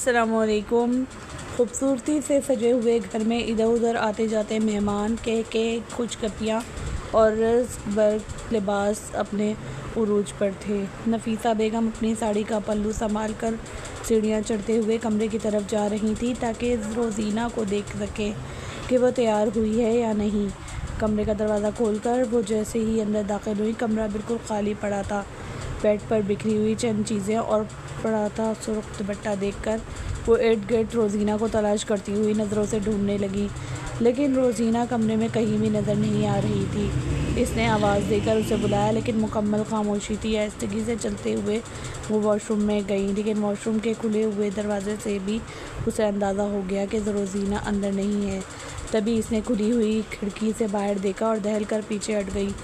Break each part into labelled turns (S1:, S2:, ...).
S1: अस्सलामुअलैकुम। खूबसूरती से सजे हुए घर में इधर उधर आते जाते मेहमान के खुशगपियाँ और वर्क लिबास अपने उरूज पर थे। नफीसा बेगम अपनी साड़ी का पल्लू संभाल कर सीढ़ियाँ चढ़ते हुए कमरे की तरफ जा रही थी ताकि रोज़ीना को देख सके कि वह तैयार हुई है या नहीं। कमरे का दरवाज़ा खोलकर वो जैसे ही अंदर दाखिल हुई, कमरा बिल्कुल खाली पड़ा था। बेड पर बिखरी हुई चंद चीज़ें और पड़ा था सुर्ख दुपट्टा देखकर वो इर्द गिर्द रोज़ीना को तलाश करती हुई नज़रों से ढूंढने लगी, लेकिन रोज़ीना कमरे में कहीं भी नज़र नहीं आ रही थी। इसने आवाज़ देकर उसे बुलाया, लेकिन मुकम्मल खामोशी थी। आहिस्तगी से चलते हुए वो वॉशरूम में गई, लेकिन वॉशरूम के खुले हुए दरवाजे से भी उसे अंदाज़ा हो गया कि रोज़ीना अंदर नहीं है। तभी इसने खुली हुई खिड़की से बाहर देखा और दहल कर पीछे हट गई।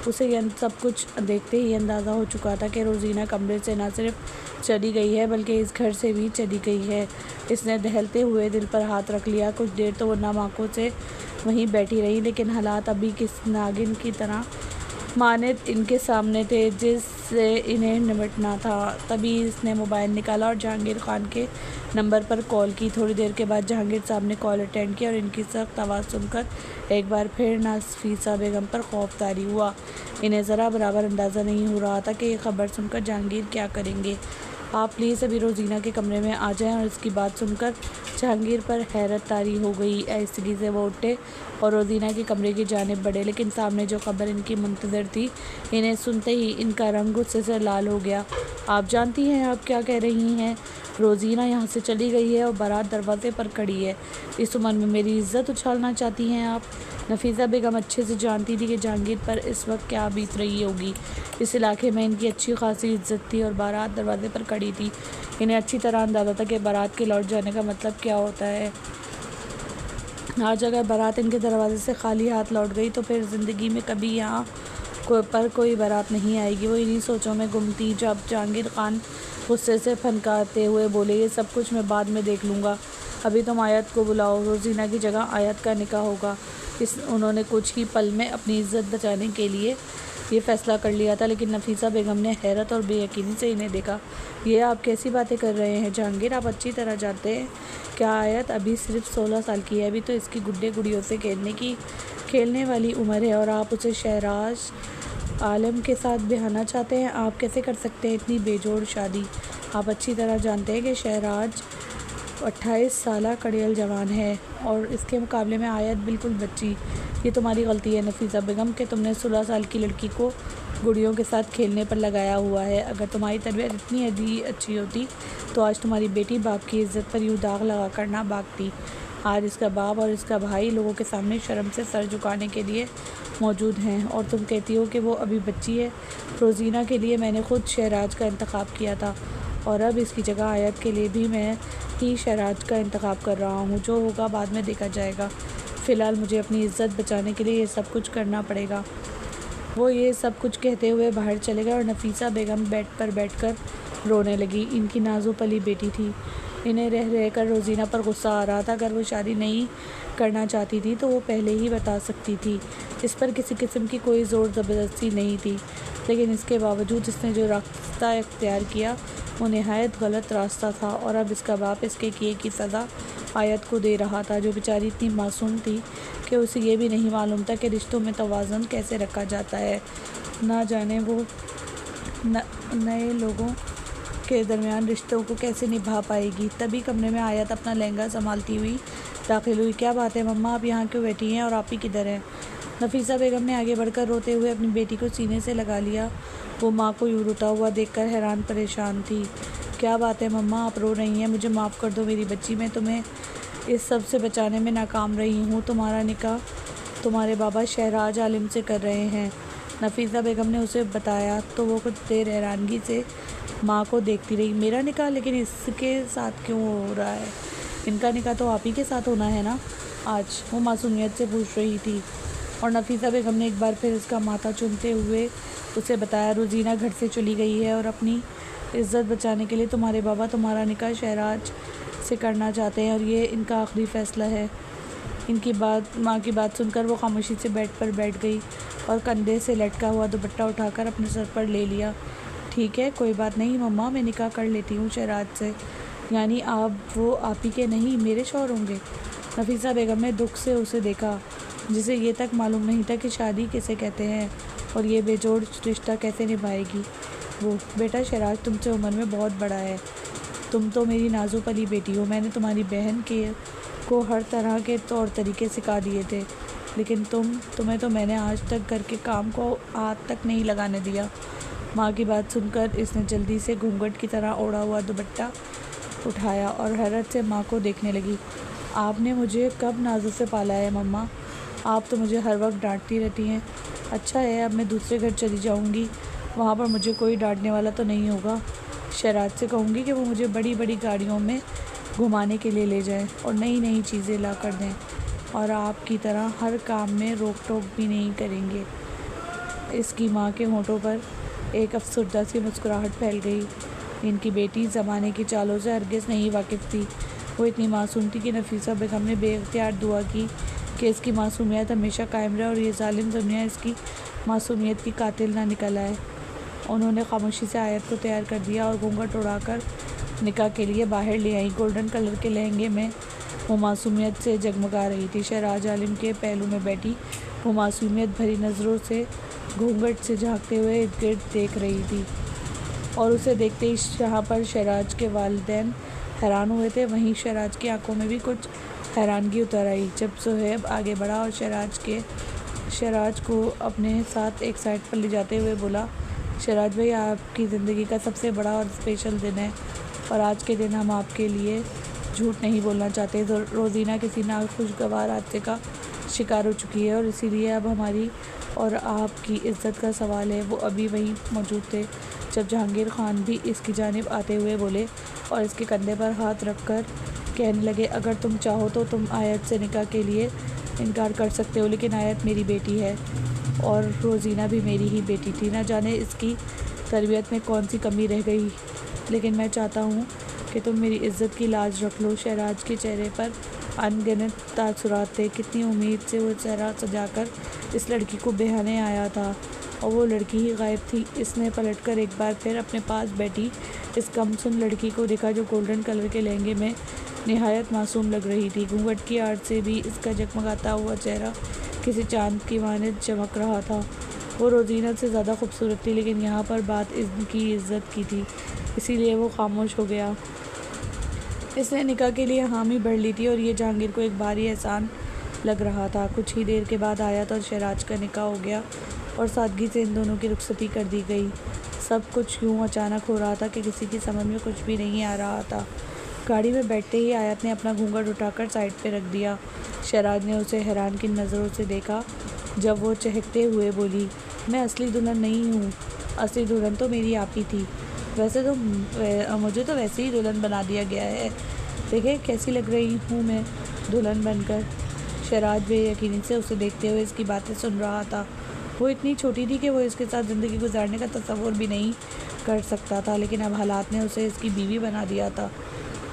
S1: उसे यह सब कुछ देखते ही अंदाज़ा हो चुका था कि रोज़ीना कमरे से न सिर्फ चली गई है बल्कि इस घर से भी चली गई है। इसने दहलते हुए दिल पर हाथ रख लिया। कुछ देर तो वो नम आँखों से वहीं बैठी रही, लेकिन हालात अभी किस नागिन की तरह मानद इनके सामने थे जिससे इन्हें निपटना था। तभी इसने मोबाइल निकाला और जहांगीर खान के नंबर पर कॉल की। थोड़ी देर के बाद जहांगीर साहब ने कॉल अटेंड किया और इनकी सख्त आवाज़ सुनकर एक बार फिर नफीसा बेगम पर खौफ तारी हुआ। इन्हें ज़रा बराबर अंदाज़ा नहीं हो रहा था कि ये ख़बर सुनकर जहांगीर क्या करेंगे। आप प्लीज़ अभी रोज़ीना के कमरे में आ जाएं। और इसकी बात सुनकर जहांगीर पर हैरत तारी हो गई। आहिस्तगी से वो उठे और रोज़ीना के कमरे की जानिब बढ़े, लेकिन सामने जो खबर इनकी मुंतज़र थी, इन्हें सुनते ही इनका रंग गुस्से से लाल हो गया। आप जानती हैं आप क्या कह रही हैं? रोज़ीना यहाँ से चली गई है और बारात दरवाजे पर खड़ी है। इस उम्र में मेरी इज़्ज़त उछालना चाहती हैं आप? नफीसा बेगम अच्छे से जानती थी कि जहांगीर पर इस वक्त क्या बीत रही होगी। इस इलाके में इनकी अच्छी खासी इज्जत थी और बारात दरवाजे पर खड़ी थी। इन्हें अच्छी तरह अंदाज़ा था कि बारात के लौट जाने का मतलब क्या होता है। आज अगर बारात इनके दरवाजे से खाली हाथ लौट गई तो फिर ज़िंदगी में कभी यहाँ कोई बारात नहीं आएगी। वो इन्हीं सोचों में गुम थी जब जहांगीर खान गुस्से से फनकारते हुए बोले, ये सब कुछ मैं बाद में देख लूँगा, अभी तुम आयत को बुलाओ। रोज़ीना की जगह आयत का निकाह होगा। उन्होंने कुछ ही पल में अपनी इज्जत बचाने के लिए ये फ़ैसला कर लिया था। लेकिन नफीसा बेगम ने हैरत और बेयकीनी से इन्हें देखा। ये आप कैसी बातें कर रहे हैं जहांगीर? आप अच्छी तरह जानते हैं क्या आयत अभी सिर्फ 16 साल की है। अभी तो इसकी गुड्डे गुड़ियों से खेलने वाली उम्र है और आप उसे शहराज आलम के साथ ब्याहना चाहते हैं। आप कैसे कर सकते हैं इतनी बेजोड़ शादी? आप अच्छी तरह जानते हैं कि शहराज 28 साला कड़ियल जवान है और इसके मुकाबले में आयत बिल्कुल बच्ची। ये तुम्हारी गलती है नफीसा बेगम कि तुमने 16 साल की लड़की को गुड़ियों के साथ खेलने पर लगाया हुआ है। अगर तुम्हारी तरबियत इतनी अच्छी होती तो आज तुम्हारी बेटी बाप की इज़्ज़त पर यूँ दाग लगा कर ना भागती। आज इसका बाप और इसका भाई लोगों के सामने शर्म से सर झुकाने के लिए मौजूद हैं और तुम कहती हो कि वो अभी बच्ची है। रोज़ीना के लिए मैंने ख़ुद शहराज का इंतखाब किया था और अब इसकी जगह आयत के लिए भी मैं ही शहराज का इंतखाब कर रहा हूँ। जो होगा बाद में देखा जाएगा। फ़िलहाल मुझे अपनी इज़्ज़त बचाने के लिए ये सब कुछ करना पड़ेगा। वो ये सब कुछ कहते हुए बाहर चले गए और नफीसा बेगम बेड पर बैठकर रोने लगी। इनकी नाज़ो पली बेटी थी। इन्हें रह रहकर रोज़ीना पर गुस्सा आ रहा था। अगर वो शादी नहीं करना चाहती थी तो वो पहले ही बता सकती थी। इस पर किसी किस्म की कोई ज़ोर ज़बरदस्ती नहीं थी, लेकिन इसके बावजूद इसने जो रास्ता इख्तियार किया वो नहायत गलत रास्ता था और अब इसका बाप इसके किए की सज़ा आयत को दे रहा था, जो बेचारी इतनी मासूम थी कि उसे ये भी नहीं मालूम था कि रिश्तों में तवाज़ुन कैसे रखा जाता है। ना जाने वो नए लोगों के दरमियान रिश्तों को कैसे निभा पाएगी। तभी कमरे में आयत अपना लहंगा संभालती हुई दाखिल हुई। क्या बात है मम्मा, आप यहाँ क्यों बैठी हैं और आप ही किधर हैं? नफीसा बेगम ने आगे बढ़कर रोते हुए अपनी बेटी को सीने से लगा लिया। वो माँ को यूँ रोता हुआ देखकर हैरान परेशान थी। क्या बात है मम्मा, आप रो रही हैं? मुझे माफ़ कर दो मेरी बच्ची, मैं तुम्हें इस सब से बचाने में नाकाम रही हूँ। तुम्हारा निकाह तुम्हारे बाबा शहराज आलिम से कर रहे हैं। नफीसा बेगम ने उसे बताया तो वो कुछ देर हैरानगी से माँ को देखती रही। मेरा निकाह? लेकिन इसके साथ क्यों हो रहा है? इनका निकाह तो आप ही के साथ होना है ना आज? वो मासूमियत से पूछ रही थी और नफीसा बेगम ने एक बार फिर उसका माथा चूमते हुए उसे बताया, रोज़ीना घर से चली गई है और अपनी इज़्ज़त बचाने के लिए तुम्हारे बाबा तुम्हारा निकाह शहराज से करना चाहते हैं और ये इनका आखिरी फ़ैसला है। इनकी माँ की बात सुनकर वो खामोशी से बेड पर बैठ गई और कंधे से लटका हुआ दुपट्टा उठाकर अपने सर पर ले लिया। ठीक है, कोई बात नहीं मम्मा, मैं निकाह कर लेती हूँ शहराज से। यानी वो आप ही के नहीं मेरे शौहर होंगे? नफीसा बेगम ने दुख से उसे देखा, जिसे ये तक मालूम नहीं था कि शादी किसे कहते हैं और ये बेजोड़ रिश्ता कैसे निभाएगी वो। बेटा शहराज तुमसे उम्र में बहुत बड़ा है, तुम तो मेरी नाजुक वाली बेटी हो। मैंने तुम्हारी बहन को हर तरह के तौर तरीके सिखा दिए थे, लेकिन तुम्हें तो मैंने आज तक घर के काम को हाथ तक नहीं लगाने दिया। माँ की बात सुनकर इसने जल्दी से घूंघट की तरह ओढ़ा हुआ दुपट्टा उठाया और हैरत से माँ को देखने लगी। आपने मुझे कब नाजुक से पाला है मम्मा? आप तो मुझे हर वक्त डांटती रहती हैं। अच्छा है, अब मैं दूसरे घर चली जाऊंगी, वहाँ पर मुझे कोई डांटने वाला तो नहीं होगा। शहराज से कहूँगी कि वो मुझे बड़ी बड़ी गाड़ियों में घुमाने के लिए ले जाएं और नई नई चीज़ें ला कर दें, और आपकी तरह हर काम में रोक टोक भी नहीं करेंगे। इसकी माँ के होंठों पर एक अफसरदा सी मुस्कुराहट फैल गई। इनकी बेटी ज़माने की चालों से हरगिज़ नहीं वाकिफ़ थी। वो इतनी मासूम थी कि नफीसा बेगम ने बेइख्तियार दुआ की कि इसकी मासूमियत हमेशा कायम रहे और ये जालिम दुनिया इसकी मासूमियत की कातिल ना निकल आए। उन्होंने खामोशी से आयत को तैयार कर दिया और घूंघट उड़ाकर निकाह के लिए बाहर ले आई। गोल्डन कलर के लहंगे में वो मासूमियत से जगमगा रही थी। शहराज आलिम के पहलू में बैठी वो मासूमियत भरी नज़रों से घूंघट से झांकते हुए इर्द गिर्द देख रही थी, और उसे देखते ही जहाँ पर शहराज के वालिदैन हैरान हुए थे, वहीं शहराज की आंखों में भी कुछ हैरानगी उतर आई। जब सुहेब आगे बढ़ा और शहराज को अपने साथ एक साइड पर ले जाते हुए बोला, शहराज भाई, आपकी ज़िंदगी का सबसे बड़ा और स्पेशल दिन है, और आज के दिन हम आपके लिए झूठ नहीं बोलना चाहते। रोज़ीना किसी नाखुशगवार हादसे का शिकार हो चुकी है और इसीलिए अब हमारी और आपकी इज़्ज़त का सवाल है। वो अभी वहीं मौजूद थे जब जहांगीर खान भी इसकी जानिब आते हुए बोले और इसके कंधे पर हाथ रखकर कहने लगे, अगर तुम चाहो तो तुम आयत से निकाह के लिए इनकार कर सकते हो, लेकिन आयत मेरी बेटी है और रोज़ीना भी मेरी ही बेटी थी। ना जाने इसकी तरबियत में कौन सी कमी रह गई, लेकिन मैं चाहता हूँ कि तुम मेरी इज़्ज़त की लाज रख लो। शहराज के चेहरे पर अनगिनत तासुरात थे। कितनी उम्मीद से वो चेहरा सजाकर इस लड़की को बेहाने आया था, और वो लड़की ही गायब थी। इसने पलटकर एक बार फिर अपने पास बैठी इस कमसुन लड़की को देखा, जो गोल्डन कलर के लहंगे में निहायत मासूम लग रही थी। घूंघट की आड़ से भी इसका जगमगाता हुआ चेहरा किसी चांद की मानद चमक रहा था। वो रोज़ीना से ज़्यादा खूबसूरत थी, लेकिन यहाँ पर बात इनकी इज़्ज़त की थी, इसीलिए वो खामोश हो गया। इसने निकाह के लिए हामी भर ली थी और ये जहांगीर को एक भारी एहसान लग रहा था। कुछ ही देर के बाद आयत और शहराज का निकाह हो गया और सादगी से इन दोनों की रुखसती कर दी गई। सब कुछ यूँ अचानक हो रहा था कि किसी की समझ में कुछ भी नहीं आ रहा था। गाड़ी में बैठते ही आयत ने अपना घूंघट उठाकर साइड पे रख दिया। शहराज ने उसे हैरान की नज़रों से देखा जब वो चहकते हुए बोली, मैं असली दुल्हन नहीं हूँ, असली दुल्हन तो मेरी आप ही थी। वैसे तो मुझे तो वैसे ही दुल्हन बना दिया गया है, देखे कैसी लग रही हूँ मैं दुल्हन बनकर। शहराज बेयकीनी से उसे देखते हुए इसकी बातें सुन रहा था। वो इतनी छोटी थी कि वो इसके साथ ज़िंदगी गुजारने का तसव्वुर भी नहीं कर सकता था, लेकिन अब हालात ने उसे इसकी बीवी बना दिया था।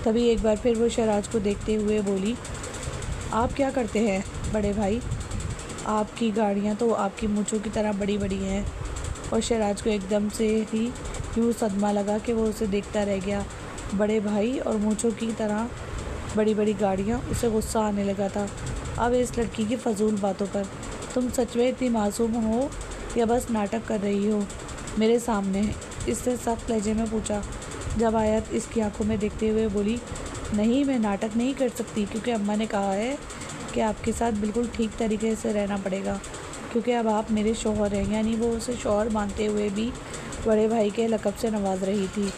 S1: तभी एक बार फिर वो शहराज को देखते हुए बोली, आप क्या करते हैं बड़े भाई? आपकी गाड़ियाँ तो आपकी मूँछों की तरह बड़ी बड़ी हैं। और शहराज को एकदम से ही यूँ सदमा लगा कि वो उसे देखता रह गया। बड़े भाई और मूँछों की तरह बड़ी बड़ी गाड़ियाँ, उसे गुस्सा आने लगा था अब इस लड़की की फजूल बातों पर। तुम सच में इतनी मासूम हो या बस नाटक कर रही हो मेरे सामने? इसने सख्त लहजे में पूछा। जब आयत इसकी आंखों में देखते हुए बोली, नहीं, मैं नाटक नहीं कर सकती, क्योंकि अम्मा ने कहा है कि आपके साथ बिल्कुल ठीक तरीके से रहना पड़ेगा, क्योंकि अब आप मेरे शौहर हैं। यानी वो उसे शौहर मानते हुए भी बड़े भाई के लक़ब से नवाज रही थी।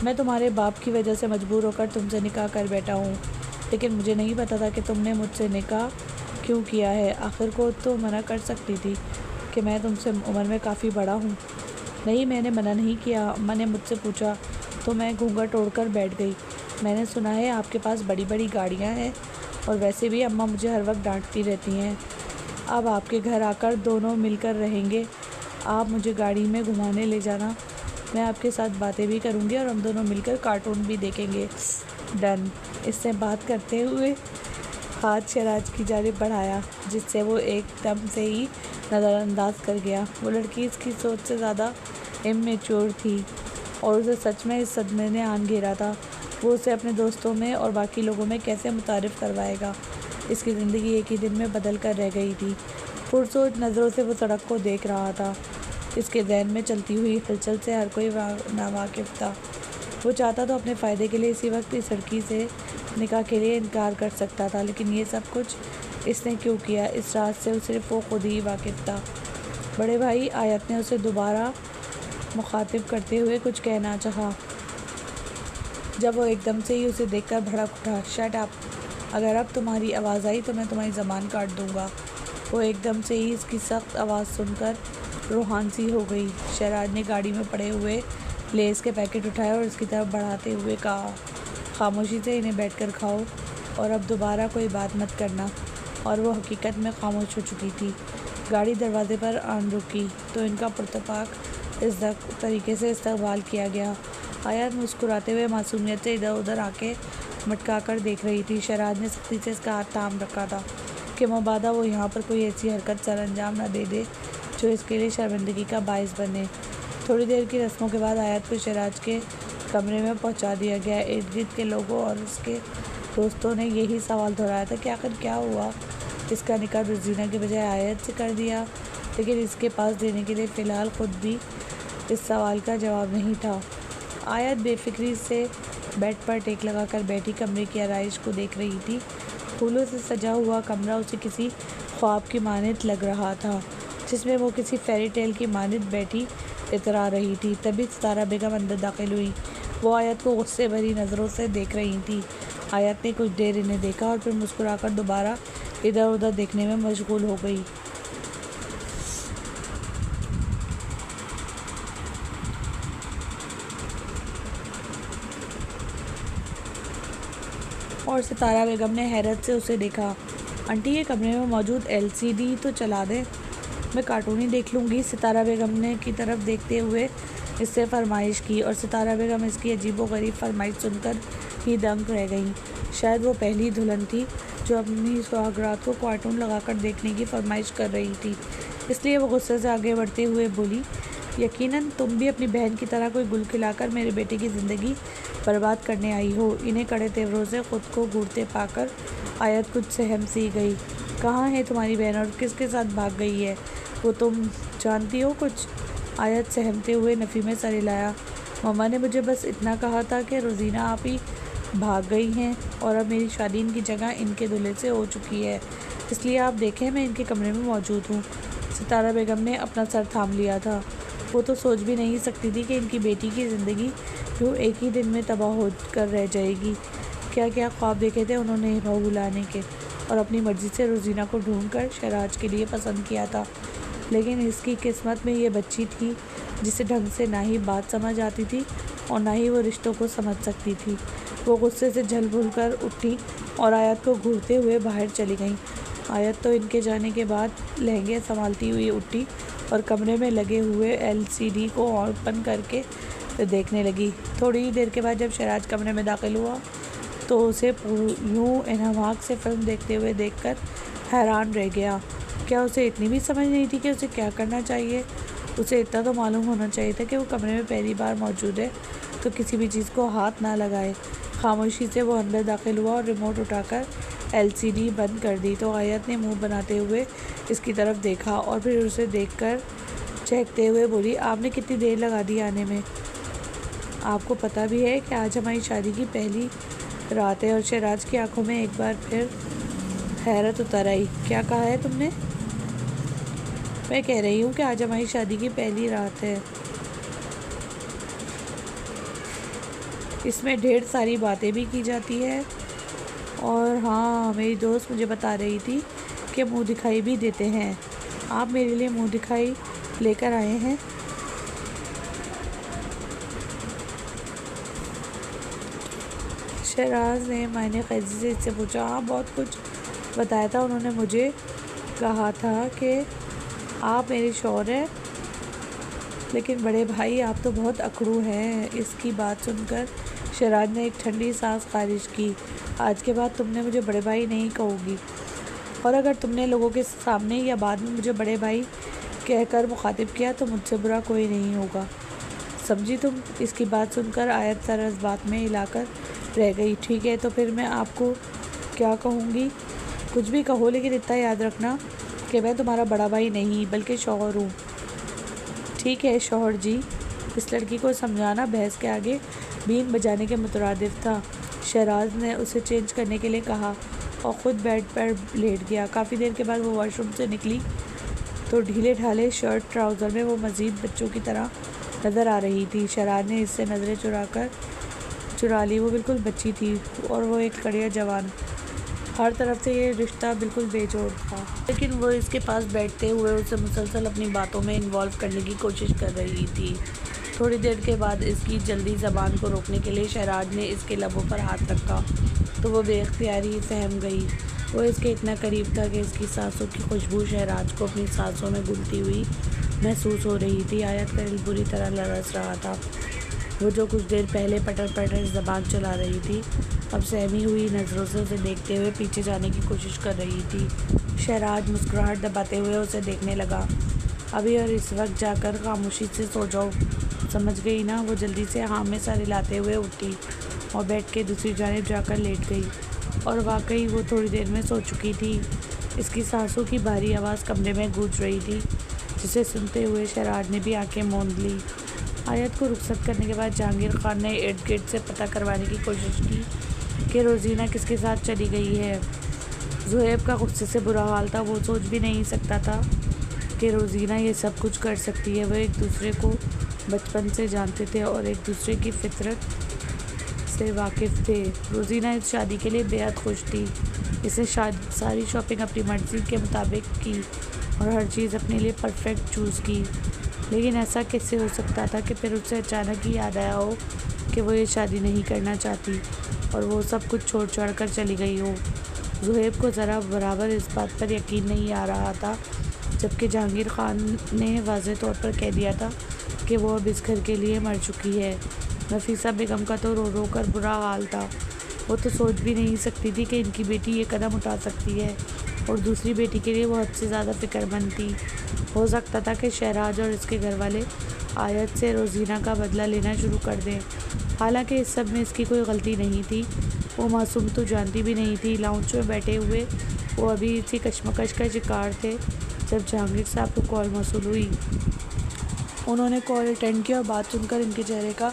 S1: मैं तुम्हारे बाप की वजह से मजबूर होकर तुमसे निकाह कर बैठा हूँ, लेकिन मुझे नहीं पता था कि तुमने मुझसे निकाह क्यों किया है। आखिर को तो मना कर सकती थी कि मैं तुमसे उम्र में काफ़ी बड़ा हूँ। नहीं, मैंने मना नहीं किया। अम्मा ने मुझसे पूछा तो मैं घूंघट ओढ़कर बैठ गई। मैंने सुना है आपके पास बड़ी बड़ी गाड़ियाँ हैं, और वैसे भी अम्मा मुझे हर वक्त डांटती रहती हैं। अब आपके घर आकर दोनों मिलकर रहेंगे। आप मुझे गाड़ी में घुमाने ले जाना, मैं आपके साथ बातें भी करूँगी और हम दोनों मिलकर कार्टून भी देखेंगे। डन। इसने बात करते हुए हाथ शहराज की जानिब बढ़ाया, जिससे वो एकदम से ही नज़रअंदाज कर गया। वो लड़की इसकी सोच से ज़्यादा इमेच्योर थी। और उसे सच में इस सदमे ने आन घेरा था। वो उसे अपने दोस्तों में और बाकी लोगों में कैसे मुतारिफ़ करवाएगा। इसकी ज़िंदगी एक ही दिन में बदल कर रह गई थी। पुरसोच नज़रों से वो सड़क को देख रहा था। इसके जहन में चलती हुई हलचल से हर कोई नावाकिफ़ था। वो चाहता तो अपने फ़ायदे के लिए इसी वक्त इस लड़की से निकाह के लिए इनकार कर सकता था, लेकिन ये सब कुछ इसने क्यों किया, इस राज से सिर्फ वो खुद ही वाकिफ़ था। बड़े भाई आयत ने उसे दोबारा मुखातिब करते हुए कुछ कहना चाहा, जब वो एकदम से ही उसे देखकर भड़क उठा। शट अप, अगर अब तुम्हारी आवाज़ आई तो मैं तुम्हारी ज़बान काट दूँगा। वो एकदम से ही इसकी सख्त आवाज़ सुनकर रूहान सी हो गई। शहराज ने गाड़ी में पड़े हुए लेस के पैकेट उठाए और इसकी तरफ बढ़ाते हुए कहा, खामोशी से इन्हें बैठकर खाओ और अब दोबारा कोई बात मत करना। और वो हकीकत में खामोश हो चुकी थी। गाड़ी दरवाजे पर आन रुकी तो इनका पुरतपाक इस तरीके से इस्तकबाल किया गया। आयत मुस्कुराते हुए मासूमियत से इधर उधर आके मटका कर देख रही थी। शहराज ने सख्ती से इसका हाथ थाम रखा था कि मबादा वो यहाँ पर कोई ऐसी हरकत सर अंजाम न दे दे जो इसके लिए शर्मिंदगी का बायस बने। थोड़ी देर की रस्मों के बाद आयत को शहराज के कमरे में पहुँचा दिया गया। इर्द गिर्द के लोगों और उसके दोस्तों ने यही सवाल दोहराया था कि आखिर क्या हुआ, इसका निकाह रोज़ीना के बजाय आयत से कर दिया। लेकिन इसके पास देने के लिए फ़िलहाल ख़ुद भी इस सवाल का जवाब नहीं था। आयत बेफिक्री से बेड पर टेक लगाकर बैठी कमरे की आराइश को देख रही थी। फूलों से सजा हुआ कमरा उसे किसी ख्वाब की मानद लग रहा था, जिसमें वो किसी फेरी टेल की मानद बैठी इतरा रही थी। तभी सितारा बेगम अंदर दाखिल हुई। वो आयत को गुस्से भरी नज़रों से देख रही थी। आयत ने कुछ देर इन्हें देखा और फिर मुस्कुराकर दोबारा इधर उधर देखने में मशगूल हो गई। और सितारा बेगम ने हैरत से उसे देखा। आंटी, ये कमरे में मौजूद LCD तो चला दें, मैं कार्टून ही देख लूँगी। सितारा बेगम ने की तरफ देखते हुए इससे फरमाइश की और सितारा बेगम इसकी अजीबोगरीब फरमाइश सुनकर ही दंग रह गईं। शायद वो पहली दुल्हन थी जो अपनी सुहागरात को कार्टून लगाकर देखने की फरमाइश कर रही थी। इसलिए वो गुस्से से आगे बढ़ते हुए बोली, यकीनन तुम भी अपनी बहन की तरह कोई गुल खिलाकर मेरे बेटे की ज़िंदगी बर्बाद करने आई हो। इन्हें कड़े तेवरों से ख़ुद को घूरते पाकर आयत कुछ सहम सी गई। कहाँ है तुम्हारी बहन और किसके साथ भाग गई है? वो तुम जानती हो कुछ? आयत सहमते हुए नफ़ी में सर हिलाया। मम्मा ने मुझे बस इतना कहा था कि रोज़ीना आप ही भाग गई हैं और अब मेरी शादी इनकी जगह इनके दूल्हे से हो चुकी है, इसलिए आप देखें मैं इनके कमरे में मौजूद हूँ। सितारा बेगम ने अपना सर थाम लिया था। वो तो सोच भी नहीं सकती थी कि इनकी बेटी की ज़िंदगी यूँ एक ही दिन में तबाह हो कर रह जाएगी। क्या क्या ख्वाब देखे थे उन्होंने बहू लाने के, और अपनी मर्ज़ी से रोज़ीना को ढूंढकर शहराज के लिए पसंद किया था। लेकिन इसकी किस्मत में ये बच्ची थी जिसे ढंग से ना ही बात समझ आती थी और ना ही वो रिश्तों को समझ सकती थी। वो गुस्से से झल भूल कर उठी और आयत को घूरते हुए बाहर चली गई। आयत तो इनके जाने के बाद लहंगे संभालती हुई उठी और कमरे में लगे हुए LCD को ओपन करके देखने लगी। थोड़ी ही देर के बाद जब शहराज कमरे में दाखिल हुआ तो उसे यूँ इन्हमाक से फिल्म देखते हुए देखकर हैरान रह गया। क्या उसे इतनी भी समझ नहीं थी कि उसे क्या करना चाहिए? उसे इतना तो मालूम होना चाहिए था कि वो कमरे में पहली बार मौजूद है तो किसी भी चीज़ को हाथ ना लगाए। खामोशी से वो अंदर दाखिल हुआ और रिमोट उठाकर LCD बंद कर दी तो आयत ने मुंह बनाते हुए इसकी तरफ देखा और फिर उसे देखकर चहकते हुए बोली, आपने कितनी देर लगा दी आने में? आपको पता भी है कि आज हमारी शादी की पहली रात है? और शहराज की आंखों में एक बार फिर हैरत उतर आई। क्या कहा है तुमने? मैं कह रही हूँ कि आज हमारी शादी की पहली रात है। इसमें ढेर सारी बातें भी की जाती है और हाँ, मेरी दोस्त मुझे बता रही थी कि मुंह दिखाई भी देते हैं। आप मेरे लिए मुंह दिखाई लेकर आए हैं? शहराज ने मायने ख़ैज़ी से इससे पूछा। हाँ, बहुत कुछ बताया था। उन्होंने मुझे कहा था कि आप मेरे शौहर हैं, लेकिन बड़े भाई आप तो बहुत अकड़ू हैं। इसकी बात सुनकर शहराज ने एक ठंडी सांस खारिज की। आज के बाद तुमने मुझे बड़े भाई नहीं कहोगी, और अगर तुमने लोगों के सामने या बाद में मुझे बड़े भाई कहकर मुखातिब किया तो मुझसे बुरा कोई नहीं होगा। समझी तुम? इसकी बात सुनकर आयत सर इस बात में हिलाकर रह गई। ठीक है, तो फिर मैं आपको क्या कहूँगी? कुछ भी कहो, लेकिन इतना याद रखना कि मैं तुम्हारा बड़ा भाई नहीं बल्कि शौहर हूँ। ठीक है शौहर जी। इस लड़की को समझाना बहस के आगे बीन बजाने के मुतरादिफ था। शहराज ने उसे चेंज करने के लिए कहा और ख़ुद बेड पर लेट गया। काफ़ी देर के बाद वो वॉशरूम से निकली तो ढीले ढाले शर्ट ट्राउज़र में वो मज़ीद बच्चों की तरह नज़र आ रही थी। शहराज ने इससे नज़रें चुरा ली। वो बिल्कुल बच्ची थी और वो एक कड़िया जवान। हर तरफ से ये रिश्ता बिल्कुल बेजोड़ था, लेकिन वो इसके पास बैठते हुए उसे मुसलसल अपनी बातों में इन्वॉल्व करने की कोशिश कर रही थी। थोड़ी देर के बाद इसकी जल्दी ज़बान को रोकने के लिए शहराज ने इसके लबों पर हाथ रखा तो वो बेख्तियारी सहम गई। वो इसके इतना करीब था कि इसकी सांसों की खुशबू शहराज को अपनी सांसों में घुलती हुई महसूस हो रही थी। आयत का दिल बुरी तरह लरस रहा था। वो जो कुछ देर पहले पटर ज़बान चला रही थी, अब सहमी हुई नज़रों से उसे देखते हुए पीछे जाने की कोशिश कर रही थी। शहराज मुस्कुराहट दबाते हुए उसे देखने लगा। अभी और इस वक्त जाकर खामोशी से सो जाओ, समझ गई ना? वो जल्दी से हाँ में सर हिलाते हुए उठी और बेड के दूसरी जानिब जाकर लेट गई। और वाकई वो थोड़ी देर में सो चुकी थी। इसकी सांसों की भारी आवाज़ कमरे में गूंज रही थी, जिसे सुनते हुए शहराज ने भी आंखें मूंद ली। आयत को रुखसत करने के बाद जहांगीर खान ने इर्द गिर्द से पता करवाने की कोशिश की कि रोज़ीना किसके साथ चली गई है। ज़ुहैब का गुस्से से बुरा हाल था। वो सोच भी नहीं सकता था कि रोज़ीना ये सब कुछ कर सकती है। वो एक दूसरे को बचपन से जानते थे और एक दूसरे की फितरत से वाकिफ़ थे। रोज़ीना इस शादी के लिए बेहद खुश थी। इसे सारी शॉपिंग अपनी मर्ज़ी के मुताबिक की और हर चीज़ अपने लिए परफेक्ट चूज़ की। लेकिन ऐसा कैसे हो सकता था कि फिर उसे अचानक ही याद आया हो कि वो ये शादी नहीं करना चाहती और वो सब कुछ छोड़ छाड़ कर चली गई हो। ज़ुहैब को ज़रा बराबर इस बात पर यकीन नहीं आ रहा था, जबकि जहांगीर खान ने वाज़ेह तौर पर कह दिया था कि वो अब इस घर के लिए मर चुकी है। नफीसा बेगम का तो रो रो कर बुरा हाल था। वो तो सोच भी नहीं सकती थी कि इनकी बेटी ये कदम उठा सकती है और दूसरी बेटी के लिए वो हद से ज़्यादा फ़िक्रमंद थी। हो सकता था कि शहराज और इसके घर वाले आयत से रोज़ीना का बदला लेना शुरू कर दें। हालांकि इस सब में इसकी कोई गलती नहीं थी। वो मासूम तो जानती भी नहीं थी। लाउंज में बैठे हुए वो अभी इसी कशमकश का शिकार थे जब जहांगीर साहब को कॉल मौसूल हुई। उन्होंने कॉल अटेंड किया और बात सुनकर इनके चेहरे का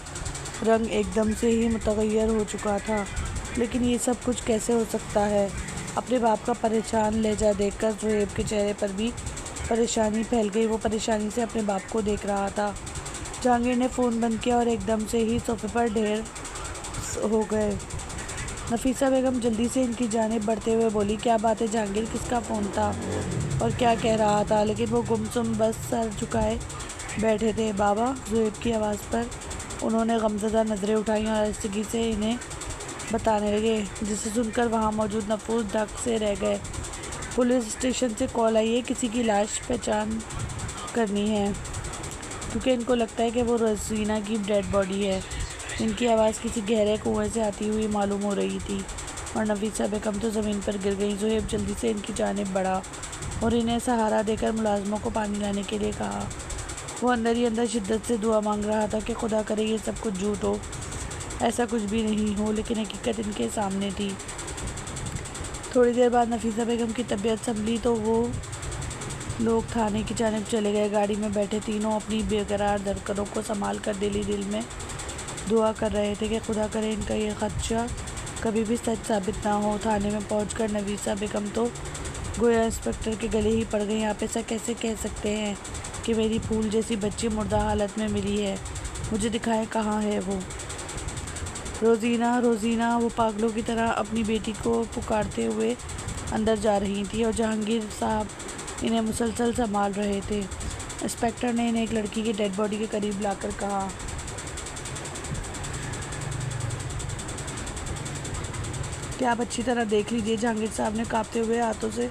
S1: रंग एकदम से ही मुतगय्यर हो चुका था। लेकिन ये सब कुछ कैसे हो सकता है? अपने बाप का परेशान लहजा देखकर ज़ुहैब के चेहरे पर भी परेशानी फैल गई। वो परेशानी से अपने बाप को देख रहा था। जहांगीर ने फ़ोन बंद किया और एकदम से ही सोफे पर ढेर हो गए। नफीसा बेगम जल्दी से इनकी जानिब बढ़ते हुए बोली, क्या बात है जहांगीर, किसका फ़ोन था और क्या कह रहा था? लेकिन वो गुमसुम बस सर झुकाए बैठे थे। बाबा, ज़ुहैब की आवाज़ पर उन्होंने गमज़दा नज़रें उठाई और आहिस्तगी से इन्हें बताने लगे, जिसे सुनकर वहाँ मौजूद नफूस धक से रह गए। पुलिस स्टेशन से कॉल आई है, किसी की लाश पहचान करनी है, क्योंकि इनको लगता है कि वो रोज़ीना की डेड बॉडी है। इनकी आवाज़ किसी गहरे कुएं से आती हुई मालूम हो रही थी और नफीसा बेगम तो ज़मीन पर गिर गई। ज़ुहैब जल्दी से इनकी जानिब बढ़ा और इन्हें सहारा देकर मुलाजमों को पानी लाने के लिए कहा। वो अंदर ही अंदर शिद्दत से दुआ मांग रहा था कि खुदा करे ये सब कुछ झूठ हो, ऐसा कुछ भी नहीं हो, लेकिन हकीकत इनके सामने थी। थोड़ी देर बाद नफीसा बेगम की तबीयत संभली तो वो लोग थाने की जानिब चले गए। गाड़ी में बैठे तीनों अपनी बेकरार धड़कनों को संभाल कर दिल में दुआ कर रहे थे कि खुदा करे इनका ये खदशा कभी भी सच साबित ना हो। थाने में पहुंचकर नफीसा बेगम तो गोया इंस्पेक्टर के गले ही पड़ गई। आप ऐसा कैसे कह सकते हैं कि मेरी फूल जैसी बच्ची मुर्दा हालत में मिली है? मुझे दिखाएं कहाँ है वो? रोज़ीना, रोज़ीना, वो पागलों की तरह अपनी बेटी को पुकारते हुए अंदर जा रही थी और जहांगीर साहब इन्हें मुसलसल संभाल रहे थे। इंस्पेक्टर ने इन्हें एक लड़की की डेड बॉडी के करीब लाकर कहा, क्या आप अच्छी तरह देख लीजिए। जहांगीर साहब ने कांपते हुए हाथों से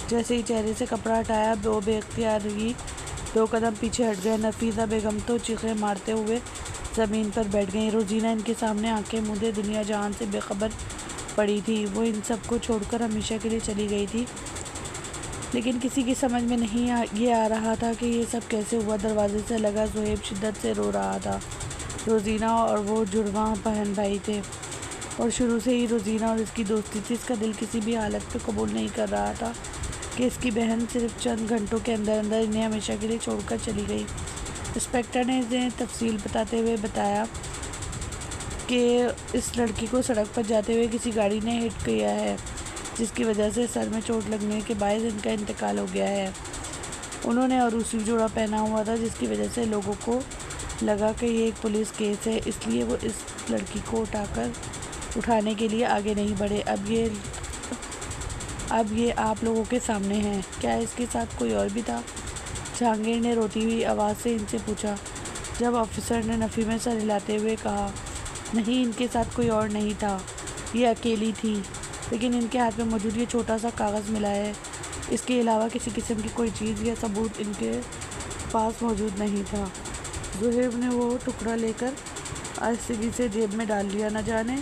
S1: जैसे ही चेहरे से कपड़ा हटाया, वो बेख्तियार ही 2 कदम पीछे हट गए। नफीसा बेगम तो चीखें मारते हुए ज़मीन पर बैठ गई। रोज़ीना इनके सामने आंखें मूंदे दुनिया जहान से बेखबर पड़ी थी। वो इन सबको छोड़कर हमेशा के लिए चली गई थी, लेकिन किसी की समझ में नहीं ये आ रहा था कि ये सब कैसे हुआ। दरवाजे से लगा ज़ुहैब शिद्दत से रो रहा था। रोज़ीना और वो जुड़वा बहन भाई थे और शुरू से ही रोज़ीना और इसकी दोस्ती थी। इसका दिल किसी भी हालत पे कबूल नहीं कर रहा था कि इसकी बहन सिर्फ चंद घंटों के अंदर अंदर इन्हें हमेशा के लिए छोड़कर चली गई। इंस्पेक्टर ने इन्हें तफसील बताते हुए बताया कि इस लड़की को सड़क पर जाते हुए किसी गाड़ी ने हिट किया है, जिसकी वजह से सर में चोट लगने के बाद इनका इंतकाल हो गया है। उन्होंने अरूसी जोड़ा पहना हुआ था, जिसकी वजह से लोगों को लगा कि ये एक पुलिस केस है, इसलिए वो इस लड़की को उठाने के लिए आगे नहीं बढ़े। अब ये आप लोगों के सामने है। क्या इसके साथ कोई और भी था? जहांगीर ने रोती हुई आवाज़ से इनसे पूछा, जब ऑफिसर ने नफ़ी में सर हिलाते हुए कहा, नहीं, इनके साथ कोई और नहीं था, ये अकेली थी, लेकिन इनके हाथ में मौजूद ये छोटा सा कागज़ मिला है। इसके अलावा किसी किस्म की कोई चीज़ या सबूत इनके पास मौजूद नहीं था। ज़ुहैब ने वो टुकड़ा लेकर आहिस्तगी से जेब में डाल लिया। न जाने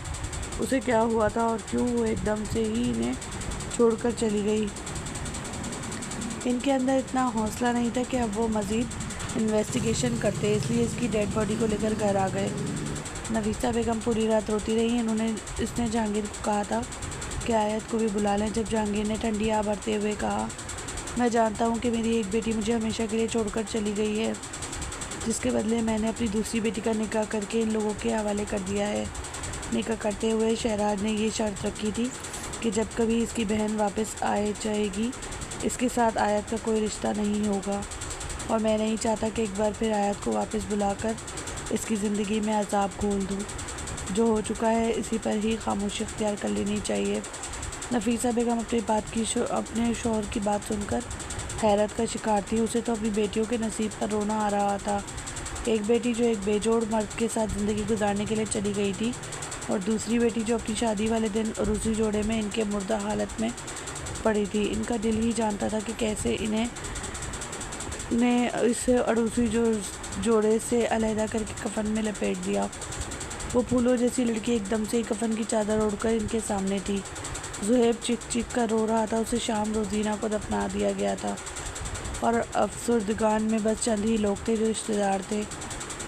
S1: उसे क्या हुआ था और क्यों वो एकदम से ही इन्हें छोड़कर चली गई। इनके अंदर इतना हौसला नहीं था कि अब वो मज़ीद इन्वेस्टिगेशन करते, इसलिए इसकी डेड बॉडी को लेकर घर आ गए। नफीसा बेगम पूरी रात रोती रही। इसने जहांगीर को कहा था कि आयत को भी बुला लें। जब जहांगीर ने ठंडी आह भरते हुए कहा, मैं जानता हूँ कि मेरी एक बेटी मुझे हमेशा के लिए छोड़कर चली गई है, जिसके बदले मैंने अपनी दूसरी बेटी का निकाह करके इन लोगों के हवाले कर दिया है। निकाह करते हुए शहराज ने ये शर्त रखी थी कि जब कभी इसकी बहन वापस आए जाएगी, इसके साथ आयत का कोई रिश्ता नहीं होगा, और मैं नहीं चाहता कि एक बार फिर आयत को वापस बुलाकर इसकी ज़िंदगी में अजाब घोल दूँ। जो हो चुका है इसी पर ही खामोशी इख्तियार कर लेनी चाहिए। नफीसा बेगम अपने शौहर की बात सुनकर हैरत का शिकार थी। उसे तो अपनी बेटियों के नसीब पर रोना आ रहा था। एक बेटी जो एक बेजोड़ मर्द के साथ ज़िंदगी गुजारने के लिए चली गई थी, और दूसरी बेटी जो अपनी शादी वाले दिन अरूसी जोड़े में इनके मुर्दा हालत में पड़ी थी। इनका दिल ही जानता था कि कैसे इन्हें इस अरूसी जोड़े से अलहदा करके कफन में लपेट दिया। वो फूलों जैसी लड़की एकदम से ही कफन की चादर ओढ़कर इनके सामने थी। ज़ुहैब चीख चीख कर रो रहा था। उसे शाम रोज़ीना को दफना दिया गया था, और अफसरदगान में बस चंद ही लोग थे जो रिश्तेदार थे,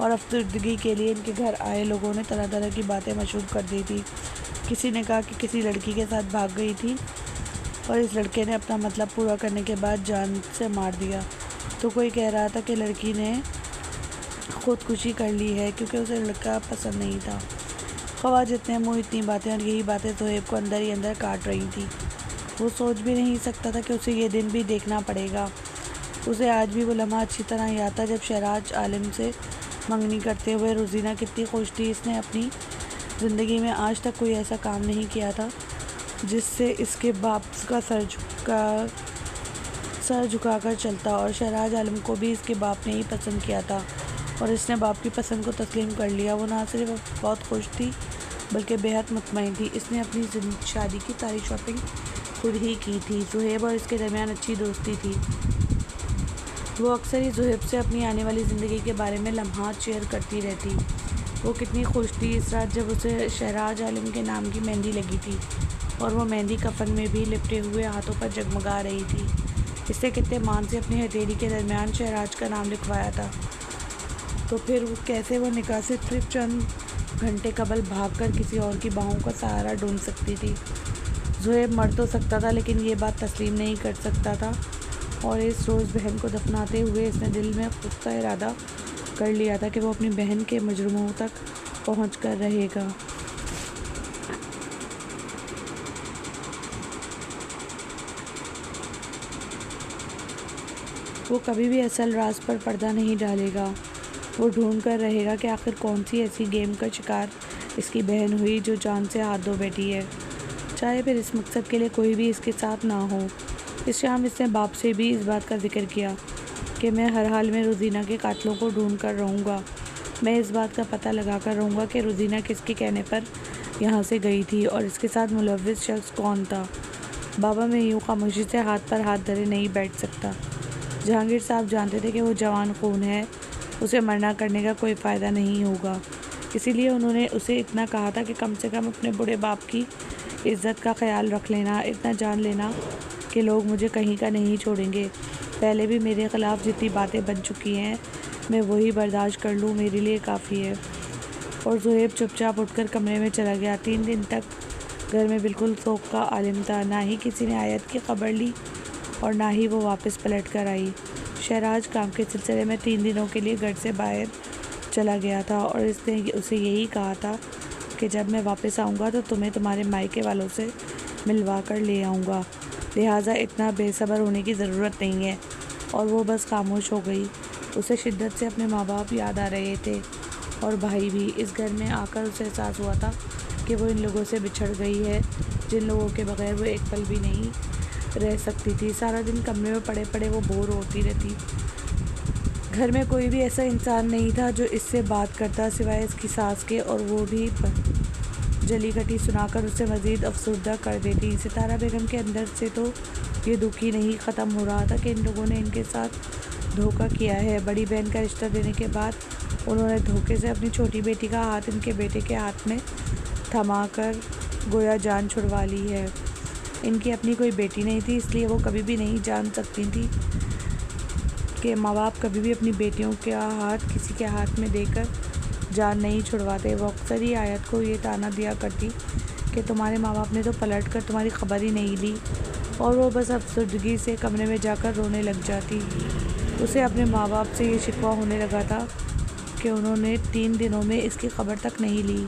S1: और अफसरदगी के लिए इनके घर आए लोगों ने तरह तरह की बातें मशहूर कर दी थी। किसी ने कहा कि किसी लड़की के साथ भाग गई थी और इस लड़के ने अपना मतलब पूरा करने के बाद जान से मार दिया। तो कोई कह रहा था कि लड़की ने खुदकुशी कर ली है क्योंकि उसे लड़का पसंद नहीं था। ख्वाह जितने मुँह इतनी बातें, और यही बातें ज़ुहैब को अंदर ही अंदर काट रही थी। वो सोच भी नहीं सकता था कि उसे ये दिन भी देखना पड़ेगा। उसे आज भी वो लम्हा अच्छी तरह याद था जब शहराज आलिम से मंगनी करते हुए रोज़ीना कितनी खुश थी। इसने अपनी ज़िंदगी में आज तक कोई ऐसा काम नहीं किया था जिससे इसके बाप का सर झुकाकर चलता, और शहराज आलम को भी इसके बाप ने ही पसंद किया था, और इसने बाप की पसंद को तस्लीम कर लिया। वो ना सिर्फ बहुत खुश थी बल्कि बेहद मुतमईन थी। इसने अपनी शादी की सारी शॉपिंग खुद ही की थी। ज़ुहैब और इसके दरमियान अच्छी दोस्ती थी। वो अक्सर ही ज़ुहैब से अपनी आने वाली ज़िंदगी के बारे में लम्हात शेयर करती रहती। वो कितनी खुश थी इस रात जब उसे शहराज आलम के नाम की मेहंदी लगी थी, और वो मेहंदी कफन में भी लिपटे हुए हाथों पर जगमगा रही थी। इससे कितने मान से अपनी हथेली के दरमियान शहराज का नाम लिखवाया था। तो फिर कैसे वो निकाह से सिर्फ चंद घंटे कबल भागकर किसी और की बाहों का सहारा ढूंढ सकती थी। ज़ुहैब मर तो सकता था, लेकिन ये बात तस्लीम नहीं कर सकता था, और इस रोज़ बहन को दफनाते हुए इसने दिल में खुद का इरादा कर लिया था कि वो अपनी बहन के मुजरमों तक पहुँच कर रहेगा। वो कभी भी असल राज पर पर्दा नहीं डालेगा। वो ढूंढ कर रहेगा कि आखिर कौन सी ऐसी गेम का शिकार इसकी बहन हुई जो जान से हाथ धो बैठी है, चाहे फिर इस मकसद के लिए कोई भी इसके साथ ना हो। इस शाम इसने बाप से भी इस बात का जिक्र किया कि मैं हर हाल में रोज़ीना के कातलों को ढूंढ कर रहूँगा। मैं इस बात का पता लगा कर रहूँगा कि रोज़ीना किसके कहने पर यहाँ से गई थी और इसके साथ मुलव्विस शख्स कौन था। बाबा मैं यूँ खामोशी से हाथ पर हाथ धरे नहीं बैठ सकता। जहांगीर साहब जानते थे कि वो जवान खून है, उसे मरना करने का कोई फ़ायदा नहीं होगा। इसीलिए उन्होंने उसे इतना कहा था कि कम से कम अपने बूढ़े बाप की इज़्ज़त का ख्याल रख लेना, इतना जान लेना कि लोग मुझे कहीं का नहीं छोड़ेंगे। पहले भी मेरे ख़िलाफ़ जितनी बातें बन चुकी हैं मैं वही बर्दाश्त कर लूँ, मेरे लिए काफ़ी है। और ज़ुहैब चुपचाप उठकर कमरे में चला गया। 3 दिन तक घर में बिल्कुल शौक का आलिम था। ना ही किसी ने आयत की खबर ली और ना ही वो वापस पलट कर आई। शहराज काम के सिलसिले में 3 दिनों के लिए घर से बाहर चला गया था और इसने उसे यही कहा था कि जब मैं वापस आऊँगा तो तुम्हें तुम्हारे मायके वालों से मिलवा कर ले आऊँगा, लिहाजा इतना बेसब्र होने की ज़रूरत नहीं है। और वो बस खामोश हो गई। उसे शिद्दत से अपने माँ बाप याद आ रहे थे और भाई भी। इस घर में आकर उसे एहसास हुआ था कि वो इन लोगों से बिछड़ गई है, जिन लोगों के बगैर वो एक पल भी नहीं रह सकती थी। सारा दिन कमरे में पड़े पड़े वो बोर होती रहती। घर में कोई भी ऐसा इंसान नहीं था जो इससे बात करता सिवाय इसकी सास के, और वो भी जली कटी सुनाकर उसे मज़ीद अफसरदा कर देती। सितारा बेगम के अंदर से तो ये दुख ही नहीं ख़त्म हो रहा था कि इन लोगों ने इनके साथ धोखा किया है। बड़ी बहन का रिश्ता देने के बाद उन्होंने धोखे से अपनी छोटी बेटी का हाथ इनके बेटे के हाथ में थमाकर गोया जान छुड़वा ली है। इनकी अपनी कोई बेटी नहीं थी, इसलिए वो कभी भी नहीं जान सकती थी कि माँ बाप कभी भी अपनी बेटियों का हाथ किसी के हाथ में देकर जान नहीं छुड़वाते। वो अक्सर ही आयत को ये ताना दिया करती कि तुम्हारे माँ बाप ने तो पलट कर तुम्हारी खबर ही नहीं ली, और वो बस अफसरदगी से कमरे में जाकर रोने लग जाती। उसे अपने माँ बाप से ये शिकवा होने लगा था कि उन्होंने 3 दिनों में इसकी खबर तक नहीं ली।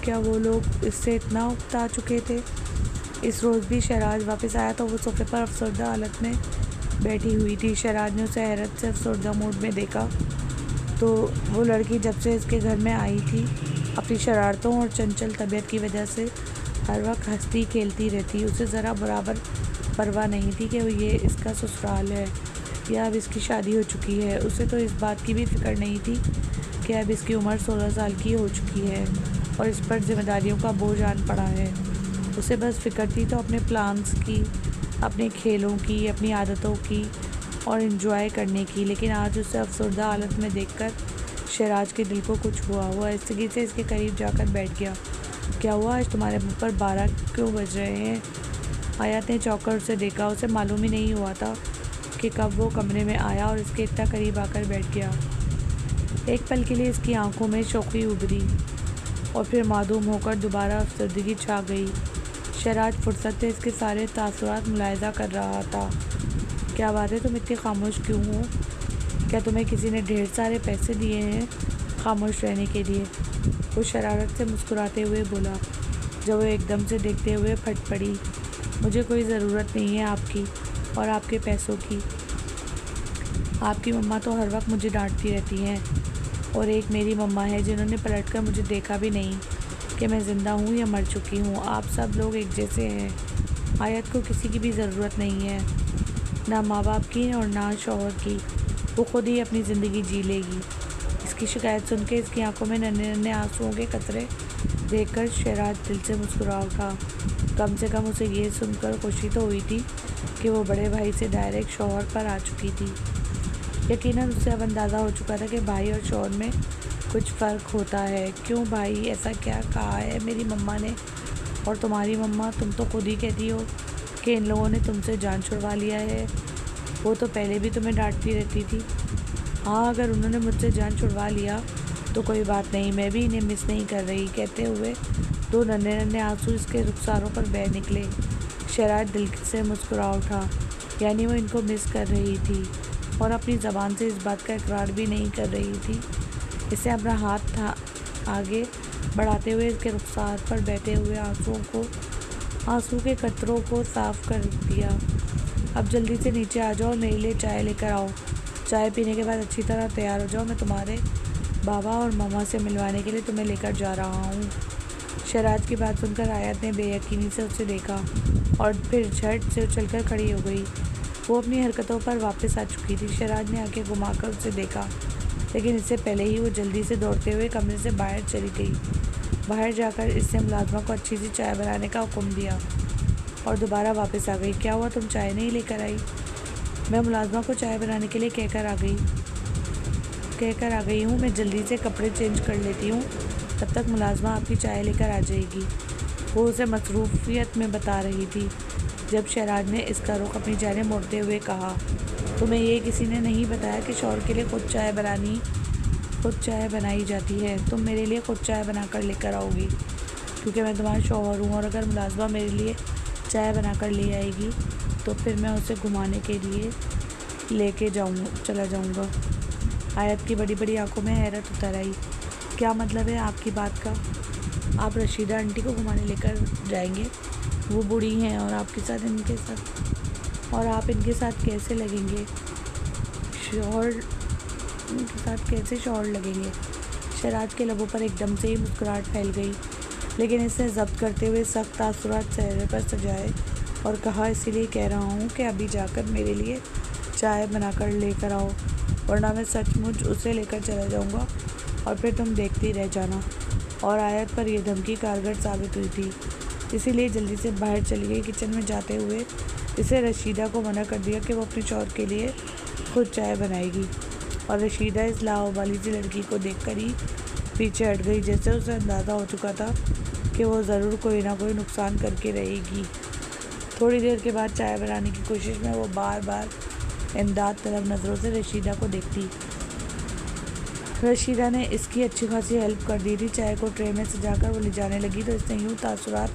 S1: क्या वो लोग इससे इतना उकता चुके थे? इस रोज़ भी शहराज वापस आया तो वो सोफे पर अफसरदा हालत में बैठी हुई थी। शहराज ने उसे हैरत से अफसरदा मूड में देखा तो वो लड़की जब से इसके घर में आई थी अपनी शरारतों और चंचल तबीयत की वजह से हर वक्त हंसती खेलती रहती। उसे ज़रा बराबर परवाह नहीं थी कि ये इसका ससुराल है या अब इसकी शादी हो चुकी है। उसे तो इस बात की भी फिक्र नहीं थी कि अब इसकी उम्र 16 साल की हो चुकी है और इस पर जिम्मेदारियों का बोझ आन पड़ा है। उसे बस फिक्र थी तो अपने प्लान्स की, अपने खेलों की, अपनी आदतों की और इन्जॉय करने की। लेकिन आज उसे अफसरदा हालत में देखकर शहराज के दिल को कुछ हुआ। वो आहिस्तगी से इसके करीब जाकर बैठ गया। क्या हुआ, आज तुम्हारे मुँह पर 12 क्यों बज रहे हैं? आयत ने चौंक कर उसे देखा। उसे मालूम ही नहीं हुआ था कि कब वो कमरे में आया और इसके इतना करीब आकर बैठ गया। एक पल के लिए इसकी आंखों में शौक़ी उभरी और फिर मासूम होकर दोबारा अफसरदगी छा गई। शहराज फुर्सत से इसके सारे तासुरात मुलाहिज़ा कर रहा था। क्या बात है, तुम इतनी खामोश क्यों हो? क्या तुम्हें किसी ने ढेर सारे पैसे दिए हैं खामोश रहने के लिए? वो शरारत से मुस्कुराते हुए बोला, जब वो एकदम से देखते हुए फट पड़ी। मुझे कोई ज़रूरत नहीं है आपकी और आपके पैसों की। आपकी मम्मा तो हर वक्त मुझे डांटती रहती हैं, और एक मेरी मम्मा है जिन्होंने पलटकर मुझे देखा भी नहीं कि मैं ज़िंदा हूँ या मर चुकी हूँ। आप सब लोग एक जैसे हैं। आयत को किसी की भी ज़रूरत नहीं है, ना माँ बाप की और ना शौहर की। वो खुद ही अपनी ज़िंदगी जी लेगी। इसकी शिकायत सुन के इसकी आंखों में नन्हे नन्हे आंसुओं के कतरे देखकर शहराज दिल से मुस्कुरा उठा। कम से कम उसे ये सुनकर खुशी तो हुई थी कि वो बड़े भाई से डायरेक्ट शौहर पर आ चुकी थी। यकीनन उसे अब अंदाज़ा हो चुका था कि भाई और शौहर में कुछ फ़र्क होता है। क्यों भाई, ऐसा क्या कहा है मेरी मम्मा ने? और तुम्हारी मम्मा, तुम तो खुद ही कहती हो कि इन लोगों ने तुमसे जान छुड़वा लिया है। वो तो पहले भी तुम्हें डांटती रहती थी। हाँ, अगर उन्होंने मुझसे जान छुड़वा लिया तो कोई बात नहीं, मैं भी इन्हें मिस नहीं कर रही। कहते हुए 2 नन्हे नन्हे आंसू इसके रुखसारों पर बह निकले। शहराज दिल से मुस्कुरा उठा। यानी वो इनको मिस कर रही थी और अपनी ज़बान से इस बात का इकरार भी नहीं कर रही थी। इसे अपना हाथ आगे बढ़ाते हुए इसके रुखसार पर बैठे हुए आंसू के कतरों को साफ़ कर दिया। अब जल्दी से नीचे आ जाओ, मेरे लिए चाय लेकर आओ। चाय पीने के बाद अच्छी तरह तैयार हो जाओ, मैं तुम्हारे बाबा और मामा से मिलवाने के लिए तुम्हें लेकर जा रहा हूँ। शहराज की बात सुनकर आयत ने बेयकीनी से उसे देखा और फिर झट से उछलकर खड़ी हो गई। वो अपनी हरकतों पर वापस आ चुकी थी। शहराज ने आंखें घुमाकर उसे देखा, लेकिन इससे पहले ही वो जल्दी से दौड़ते हुए कमरे से बाहर चली गई। बाहर जाकर इसने मुलाजमा को अच्छी सी चाय बनाने का हुक्म दिया और दोबारा वापस आ गई। क्या हुआ, तुम चाय नहीं लेकर आई? मैं मुलाजमा को चाय बनाने के लिए कहकर आ गई हूँ। मैं जल्दी से कपड़े चेंज कर लेती हूँ, तब तक मुलाजमा आपकी चाय लेकर आ जाएगी। वो उसे मसरूफियत में बता रही थी जब शहराज ने इसका रुख अपनी जाने मोड़ते हुए कहा, तुम्हें ये किसी ने नहीं बताया कि शौहर के लिए खुद चाय बनानी खुद चाय बनाई जाती है। तुम मेरे लिए खुद चाय बना कर लेकर आओगी, क्योंकि मैं तुम्हारा शौहर हूँ। और अगर मुलाज़मा मेरे लिए चाय बना कर ले आएगी तो फिर मैं उसे घुमाने के लिए लेके चला जाऊँगा। आयत की बड़ी बड़ी आंखों में हैरत उतर आई। क्या मतलब है आपकी बात का? आप रशीदा आंटी को घुमाने लेकर जाएंगे? वो बूढ़ी हैं और आपके साथ इनके साथ, और आप इनके साथ कैसे लगेंगे? शौहर इनके साथ कैसे शौहर लगेंगे? शहराज के लबों पर एकदम से ही मुस्कुराहट फैल गई, लेकिन इसे जब्त करते हुए सख्त तासुरात चेहरे पर सजाए और कहा, इसीलिए कह रहा हूँ कि अभी जाकर मेरे लिए चाय बनाकर लेकर आओ, वरना मैं सचमुच उसे लेकर चला जाऊँगा और फिर तुम देखती रह जाना। और आयत पर यह धमकी कारगर साबित हुई थी, इसीलिए जल्दी से बाहर चली गई। किचन में जाते हुए इसे रशीदा को मना कर दिया कि वो अपने शौहर के लिए खुद चाय बनाएगी, और रशीदा इस लाओबाली सी लड़की को देखकर ही पीछे हट गई, जैसे उसे अंदाज़ा हो चुका था कि वो ज़रूर कोई ना कोई नुकसान करके रहेगी। थोड़ी देर के बाद चाय बनाने की कोशिश में वो बार बार इमदाद तलब नज़रों से रशीदा को देखती। रशीदा ने इसकी अच्छी खासी हेल्प कर दी थी। चाय को ट्रे में सजाकर वो ले जाने लगी तो इसने यूँ तासुरात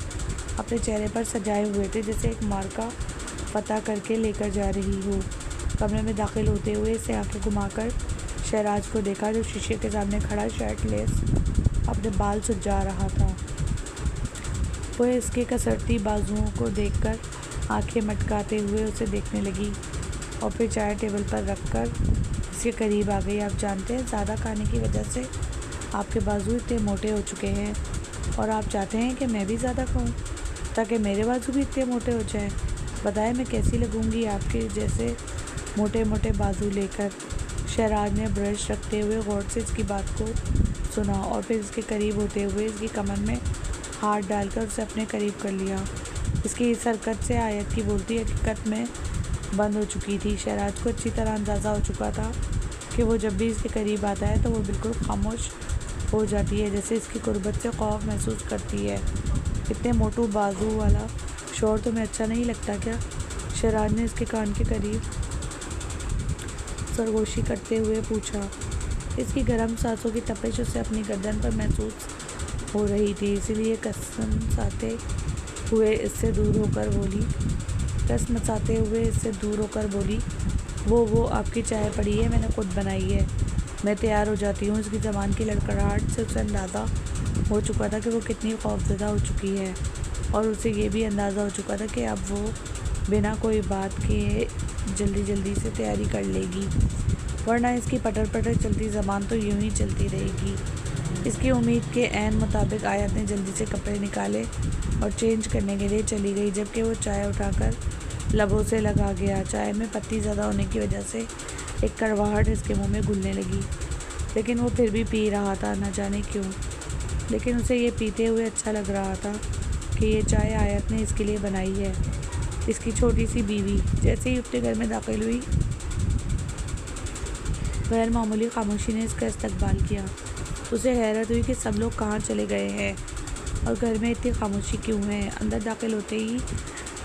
S1: अपने चेहरे पर सजाए हुए थे जैसे एक मार्का पता करके लेकर जा रही हो। कमरे में दाखिल होते हुए इसे आंखें घुमाकर शहराज को देखा, जो शीशे के सामने खड़ा शर्टलेस अपने बाल सुलझा रहा था। वो इसके कसरती बाजुओं को देखकर आंखें मटकाते हुए उसे देखने लगी और फिर चाय टेबल पर रखकर इसके करीब आ गई। आप जानते हैं, ज़्यादा खाने की वजह से आपके बाजू इतने मोटे हो चुके हैं, और आप चाहते हैं कि मैं भी ज़्यादा खाऊं ताकि मेरे बाजू भी इतने मोटे हो जाएं। बताएं मैं कैसी लगूंगी आपके जैसे मोटे मोटे बाजू लेकर। शहराज ने ब्रश रखते हुए गौर से इसकी बात को सुना और फिर इसके करीब होते हुए इसकी कमर में हाथ डालकर उसे अपने करीब कर लिया। इसकी इस हरकत से आयत की बोलती हकीकत में बंद हो चुकी थी। शहराज को अच्छी तरह अंदाज़ा हो चुका था कि वो जब भी इसके करीब आता है तो वो बिल्कुल खामोश हो जाती है, जैसे इसकी कुर्बत से खौफ महसूस करती है। इतने मोटू बाजू वाला शौहर तुम्हें अच्छा नहीं लगता क्या? शहराज ने इसके कान के करीब सरगोशी करते हुए पूछा। इसकी गर्म सांसों की तपिश उसे अपनी गर्दन पर महसूस हो रही थी, इसीलिए कसमसाते हुए इससे दूर होकर बोली, वो आपकी चाय पड़ी है, मैंने खुद बनाई है, मैं तैयार हो जाती हूँ। इसकी ज़बान की लड़खड़ाहट से उसे अंदाज़ा हो चुका था कि वो कितनी खौफज़दा हो चुकी है, और उसे ये भी अंदाज़ा हो चुका था कि अब वो बिना कोई बात के जल्दी से तैयारी कर लेगी, वरना इसकी पटर पटर चलती ज़बान तो यूं ही चलती रहेगी। इसकी उम्मीद के ऐन मुताबिक आयत ने जल्दी से कपड़े निकाले और चेंज करने के लिए चली गई, जबकि वो चाय उठाकर लबों से लगा गया। चाय में पत्ती ज़्यादा होने की वजह से एक कड़वाहट इसके मुंह में घुलने लगी, लेकिन वो फिर भी पी रहा था, न जाने क्यों। लेकिन उसे ये पीते हुए अच्छा लग रहा था कि ये चाय आयत ने इसके लिए बनाई है, इसकी छोटी सी बीवी। जैसे ही उसके घर में दाखिल हुई, गैर मामूली खामोशी ने इसका इस्तकबाल किया। उसे हैरत हुई कि सब लोग कहाँ चले गए हैं और घर में इतनी खामोशी क्यों है। अंदर दाखिल होते ही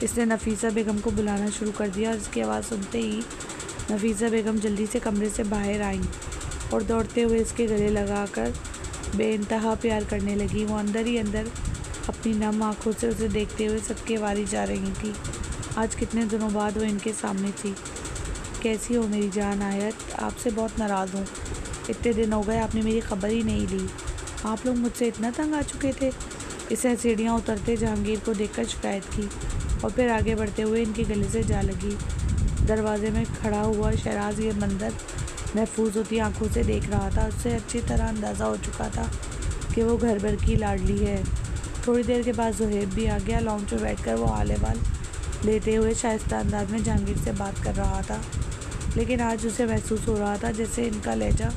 S1: इसने नफीसा बेगम को बुलाना शुरू कर दिया, और इसकी आवाज़ सुनते ही नफीसा बेगम जल्दी से कमरे से बाहर आईं और दौड़ते हुए इसके गले लगाकर बेइंतहा प्यार करने लगी। वो अंदर ही अंदर अपनी नम आँखों से उसे देखते हुए सबके वारी जा रही थी। आज कितने दिनों बाद वो इनके सामने थी। कैसी हो मेरी जान आयत? आपसे बहुत नाराज़ हूँ, इतने दिन हो गए आपने मेरी खबर ही नहीं ली। आप लोग मुझसे इतना तंग आ चुके थे? इसे सीढ़ियाँ उतरते जहांगीर को देखकर शिकायत की और फिर आगे बढ़ते हुए इनके गले से जा लगी। दरवाजे में खड़ा हुआ शहराज ये मंजर महफूज होती आंखों से देख रहा था। उससे अच्छी तरह अंदाज़ा हो चुका था कि वो घर भर की लाडली है। थोड़ी देर के बाद ज़ुहैब भी आ गया। लॉन्च में बैठकर वो आले बाल लेते हुए शाइस्ता अंदाज में जहांगीर से बात कर रहा था, लेकिन आज उसे महसूस हो रहा था जैसे इनका लहजा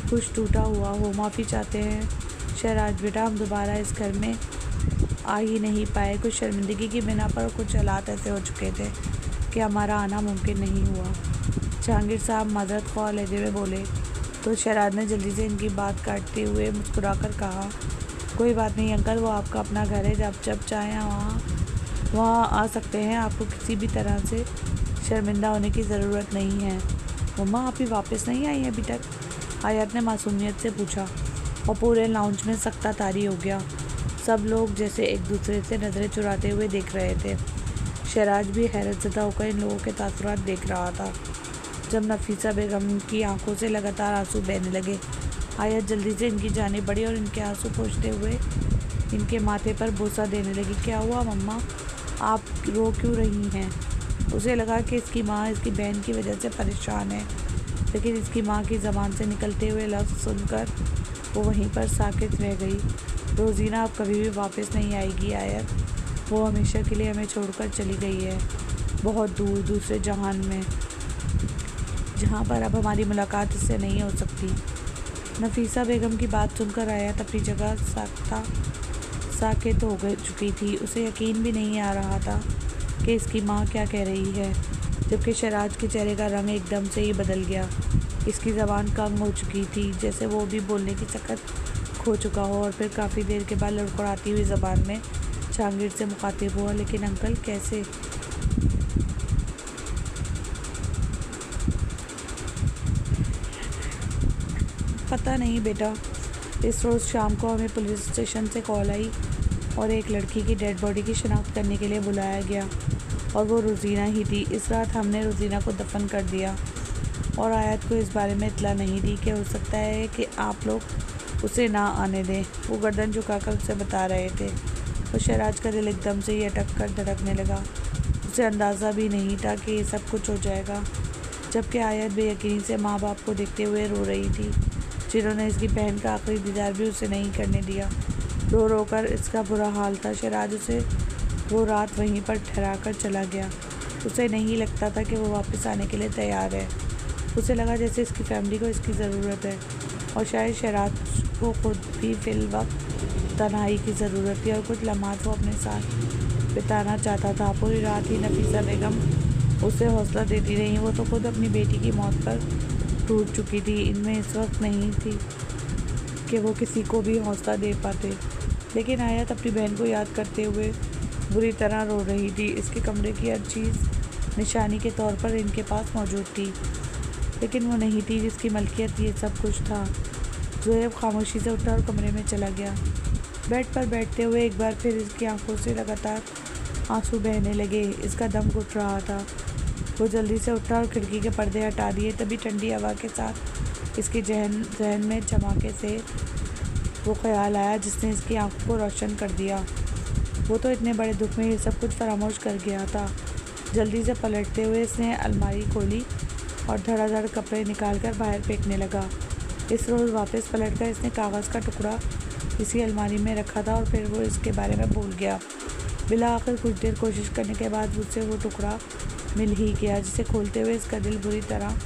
S1: कुछ टूटा हुआ हो। माफ़ी चाहते हैं शहराज बेटा, हम दोबारा इस घर में आ ही नहीं पाए। कुछ शर्मिंदगी की बिना पर कुछ हालात ऐसे हो चुके थे कि हमारा आना मुमकिन नहीं हुआ। जहांगीर साहब माजरत ख्वाह लहजे में बोले तो शहराज ने जल्दी से इनकी बात काटते हुए मुस्कुराकर कहा, कोई बात नहीं अंकल, वो आपका अपना घर है, जब चाहें वहाँ आ सकते हैं। आपको किसी भी तरह से शर्मिंदा होने की ज़रूरत नहीं है। मम्मा आप ही वापस नहीं आई अभी तक? आयत ने मासूमियत से पूछा और पूरे लाउंज में सख्ता तारी हो गया। सब लोग जैसे एक दूसरे से नज़रें चुराते हुए देख रहे थे। शहराज भी हैरतज़दा होकर इन लोगों के तासुरात देख रहा था। जब नफीसा बेगम की आंखों से लगातार आंसू बहने लगे, आयत जल्दी से इनकी जाने पड़ी और इनके आंसू पोंछते हुए इनके माथे पर बोसा देने लगी। क्या हुआ मम्मा, आप रो क्यों रही हैं? उसे लगा कि इसकी माँ इसकी बहन की वजह से परेशान है, लेकिन इसकी माँ की ज़बान से निकलते हुए लफ्ज़ सुनकर वो वहीं पर साकित रह गई। रोज़ीना अब कभी भी वापस नहीं आएगी आयत, वो हमेशा के लिए हमें छोड़कर चली गई है, बहुत दूर दूसरे जहान में, जहाँ पर अब हमारी मुलाकात इससे नहीं हो सकती। नफीसा बेगम की बात सुनकर आयत अपनी जगह साकित हो चुकी थी। उसे यकीन भी नहीं आ रहा था कि इसकी माँ क्या कह रही है, जबकि शहराज के चेहरे का रंग एकदम से ही बदल गया। इसकी ज़बान कम हो चुकी थी, जैसे वो भी बोलने की सकत खो चुका हो, और फिर काफ़ी देर के बाद लड़खड़ाती हुई ज़बान में जहांगीर से मुखातिब हुआ। लेकिन अंकल कैसे? पता नहीं बेटा, इस रोज़ शाम को हमें पुलिस स्टेशन से कॉल आई और एक लड़की की डेड बॉडी की शिनाख्त करने के लिए बुलाया गया, और वो रोज़ीना ही थी। इस रात हमने रोज़ीना को दफन कर दिया और आयत को इस बारे में इत्तला नहीं दी कि हो सकता है कि आप लोग उसे ना आने दें। वो गर्दन झुकाकर उसे बता रहे थे, और शहराज का दिल एकदम से ही अटक कर धड़कने लगा। उसे अंदाज़ा भी नहीं था कि ये सब कुछ हो जाएगा, जबकि आयत बेयकीनी से माँ बाप को देखते हुए रो रही थी, जिन्होंने इसकी बहन का आखिरी दीदार भी उसे नहीं करने दिया। रो रो कर इसका बुरा हाल था। शहराज उसे वो रात वहीं पर ठहरा कर चला गया। उसे नहीं लगता था कि वो वापस आने के लिए तैयार है। उसे लगा जैसे इसकी फैमिली को इसकी ज़रूरत है, और शायद शहराज को खुद भी फिल वक्त तन्हाई की ज़रूरत थी, और कुछ लम्हात वो अपने साथ बिताना चाहता था। पूरी रात ही नफीसा बेगम उसे हौसला देती रही। वो तो खुद अपनी बेटी की मौत पर टूट चुकी थी। इनमें इस वक्त नहीं थी कि वो किसी को भी हौसला दे पाते। लेकिन आयत अपनी बहन को याद करते हुए बुरी तरह रो रही थी। इसके कमरे की हर चीज़ निशानी के तौर पर इनके पास मौजूद थी, लेकिन वो नहीं थी जिसकी मलकियत ये सब कुछ था। ज़ोएब खामोशी से उठा और कमरे में चला गया। बेड पर बैठते हुए एक बार फिर इसकी आंखों से लगातार आंसू बहने लगे। इसका दम घुट रहा था। वो जल्दी से उठा और खिड़की के पर्दे हटा दिए। तभी ठंडी हवा के साथ इसके जहन में चमाके से वो ख्याल आया जिसने इसकी आंखों को रोशन कर दिया। वो तो इतने बड़े दुख में ये सब कुछ फरामोश कर गया था। जल्दी से पलटते हुए इसने अलमारी खोली और धड़ाधड़ कपड़े निकालकर बाहर फेंकने लगा। इस रोज़ वापस पलटकर इसने कागज़ का टुकड़ा इसी अलमारी में रखा था, और फिर वो इसके बारे में भूल गया। बिला आखिर कुछ देर कोशिश करने के बाद उससे वो टुकड़ा मिल ही गया, जिसे खोलते हुए इसका दिल बुरी तरह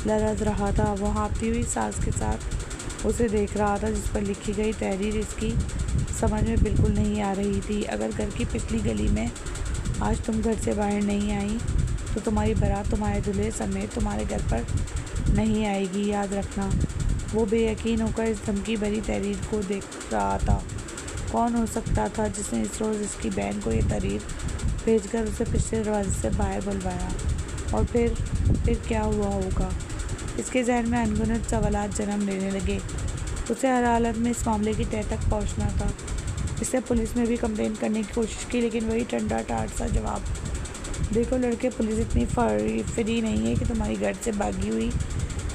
S1: लरज़ रहा था। वो हाँफती हुई सांस के साथ उसे देख रहा था, जिस पर लिखी गई तहरीर इसकी समझ में बिल्कुल नहीं आ रही थी। अगर घर की पिछली गली में आज तुम घर से बाहर नहीं आई तो तुम्हारी बारात तुम्हारे दूल्हे समेत तुम्हारे घर पर नहीं आएगी, याद रखना। वो बेयकीन होकर इस धमकी भरी तहरीर को देख रहा था। कौन हो सकता था जिसने इस रोज़ इसकी बहन को ये तहरीर भेजकर उसे पिछले दरवाजे से बाहर बुलवाया? और फिर क्या हुआ होगा? इसके जहन में अनगिनत सवालात जन्म लेने लगे। उसे हर हालत में इस मामले की तह तक पहुंचना था। इसने पुलिस में भी कंप्लेन करने की कोशिश की, लेकिन वही ठंडा टाट सा जवाब। देखो लड़के, पुलिस इतनी फ्री नहीं है कि तुम्हारी घर से भागी हुई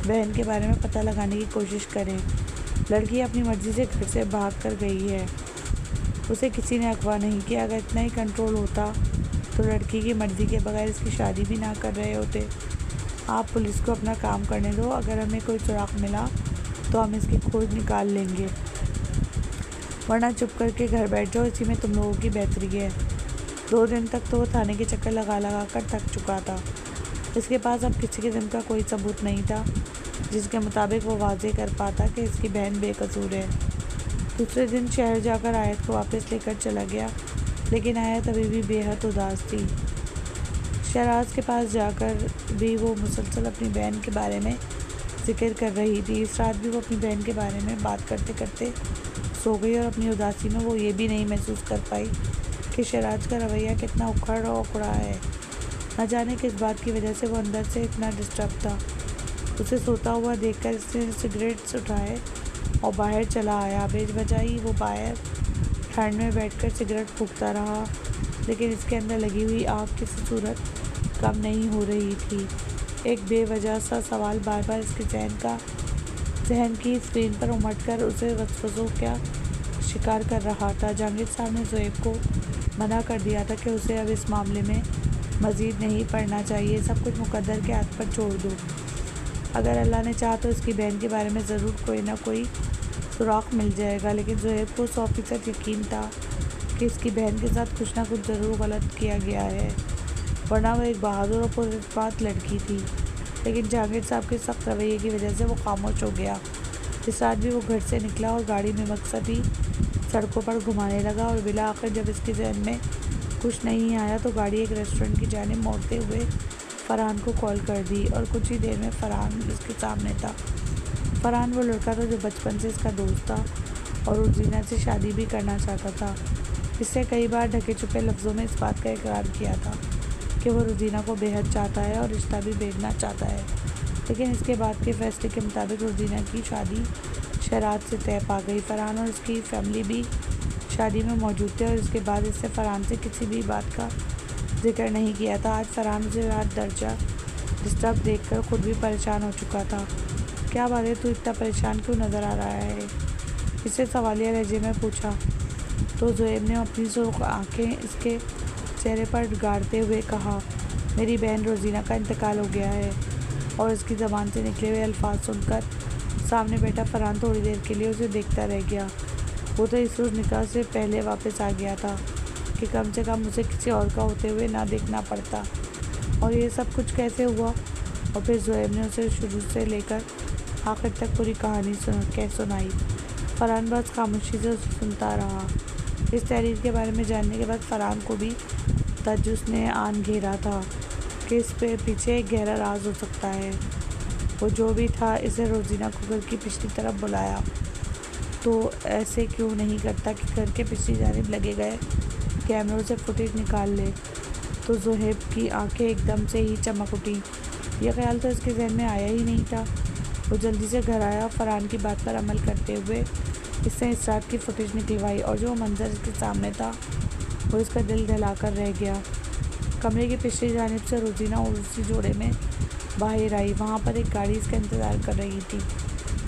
S1: बहन के बारे में पता लगाने की कोशिश करें। लड़की अपनी मर्ज़ी से घर से भाग कर गई है, उसे किसी ने अगवा नहीं किया। अगर इतना ही कंट्रोल होता तो लड़की की मर्ज़ी के बगैर इसकी शादी भी ना कर रहे होते। आप पुलिस को अपना काम करने दो। अगर हमें कोई सुराग मिला तो हम इसकी खोज निकाल लेंगे, वरना चुप करके घर बैठ जाओ, इसी में तुम लोगों की बेहतरी है। 2 दिन तक तो वो थाने के चक्कर लगा लगा कर थक चुका था। इसके पास अब किसी किस्म का कोई सबूत नहीं था जिसके मुताबिक वो वाज़ेह कर पाता कि इसकी बहन बेकसूर है। दूसरे दिन शहर जाकर आयत को वापस लेकर चला गया, लेकिन आयत अभी भी बेहद उदास थी। शहराज के पास जाकर भी वो मुसलसल अपनी बहन के बारे में जिक्र कर रही थी। इस रात भी वो अपनी बहन के बारे में बात करते करते सो गई, और अपनी उदासी में वो ये भी नहीं महसूस कर पाई कि शहराज का रवैया कितना उखड़ और उखड़ा है। न जाने किस बात की वजह से वो अंदर से इतना डिस्टर्ब था। उसे सोता हुआ देखकर इसने सिगरेट्स उठाए और बाहर चला आया। बेवजह वो बाहर ठंड में बैठकर सिगरेट फूंकता रहा, लेकिन इसके अंदर लगी हुई आग की सूरत कम नहीं हो रही थी। एक बेवजह सा सवाल बार बार इसके जहन की स्क्रीन पर उमड़कर उसे वसवसों का शिकार कर रहा था। जहांगीर साहब ने ज़ोएब को मना कर दिया था कि उसे अब इस मामले में मज़ीद नहीं पढ़ना चाहिए, सब कुछ मुकद्दर के हाथ पर छोड़ दो। अगर अल्लाह ने चाहा तो इसकी बहन के बारे में ज़रूर कोई ना कोई सुराग मिल जाएगा। लेकिन ज़ोएब को 100% यकीन था कि इसकी बहन के साथ कुछ ना कुछ ज़रूर गलत किया गया है, वरना वह एक बहादुर और पुरस्कार लड़की थी। लेकिन जहांगीर साहब के सख्त रवैये की वजह से वो खामोश हो गया। इस रात भी वो घर से निकला और गाड़ी में मकसदी सड़कों पर घुमाने लगा, और बिला आखिर जब इसके जहन में कुछ नहीं आया तो गाड़ी एक रेस्टोरेंट की जानिब मोड़ते हुए फ़रहान को कॉल कर दी, और कुछ ही देर में फ़रहान इसके सामने था। फ़रहान वो लड़का था जो बचपन से इसका दोस्त था और रोज़ीना से शादी भी करना चाहता था। इसने कई बार ढके छुपे लफ्ज़ों में इस बात का इकरार किया था कि वो रोज़ीना को बेहद चाहता है और रिश्ता भी भेजना चाहता है। लेकिन इसके बाद के फैसले के मुताबिक रोज़ीना की शादी शहराज से तय पा गई। फ़रहान और उसकी फैमिली भी शादी में मौजूद थे, और इसके बाद इससे फ़रहान से किसी भी बात का जिक्र नहीं किया था। आज फ़रहान उसे रात दर्जा डिस्टर्ब देखकर खुद भी परेशान हो चुका था। क्या बात है, तू इतना परेशान क्यों नज़र आ रहा है? इसे सवालिया लहजे में पूछा तो ज़ोएब ने अपनी सुर्ख आँखें इसके चेहरे पर गाड़ते हुए कहा, मेरी बहन रोज़ीना का इंतकाल हो गया है। और इसकी ज़बान से निकले हुए अल्फाज सुनकर सामने बैठा फ़रहान थोड़ी देर के लिए उसे देखता रह गया। वो तो इस रोज़ निकाह से पहले वापस आ गया था कि कम से कम उसे किसी और का होते हुए ना देखना पड़ता। और ये सब कुछ कैसे हुआ? और फिर ज़ोएब ने उसे शुरू से लेकर आखिर तक पूरी कहानी सुनाई। फ़रहान बस खामोशी से उसे सुनता रहा। इस तहरीर के बारे में जानने के बाद फ़रहान को भी तजुस ने आन घेरा था कि इस पे पीछे एक गहरा राज हो सकता है। वो जो भी था, इसे रोज़ीना को घर की पिछली तरफ बुलाया तो ऐसे क्यों नहीं करता कि घर के पिछली जानिब लगे गए कैमरों से फुटेज निकाल ले। तो ज़ोएब की आंखें एकदम से ही चमक उठी। यह ख्याल तो इसके जहन में आया ही नहीं था। वो जल्दी से घर आया। फ़रहान की बात पर अमल करते हुए इसने इस रात की फुटेज निकलवाई, और जो मंजर इसके सामने था वो इसका दिल दहला कर रह गया। कमरे की पिछली जानिब से रोज़ीना और उसी जोड़े में बाहर आई। वहाँ पर एक गाड़ी इसका इंतज़ार कर रही थी।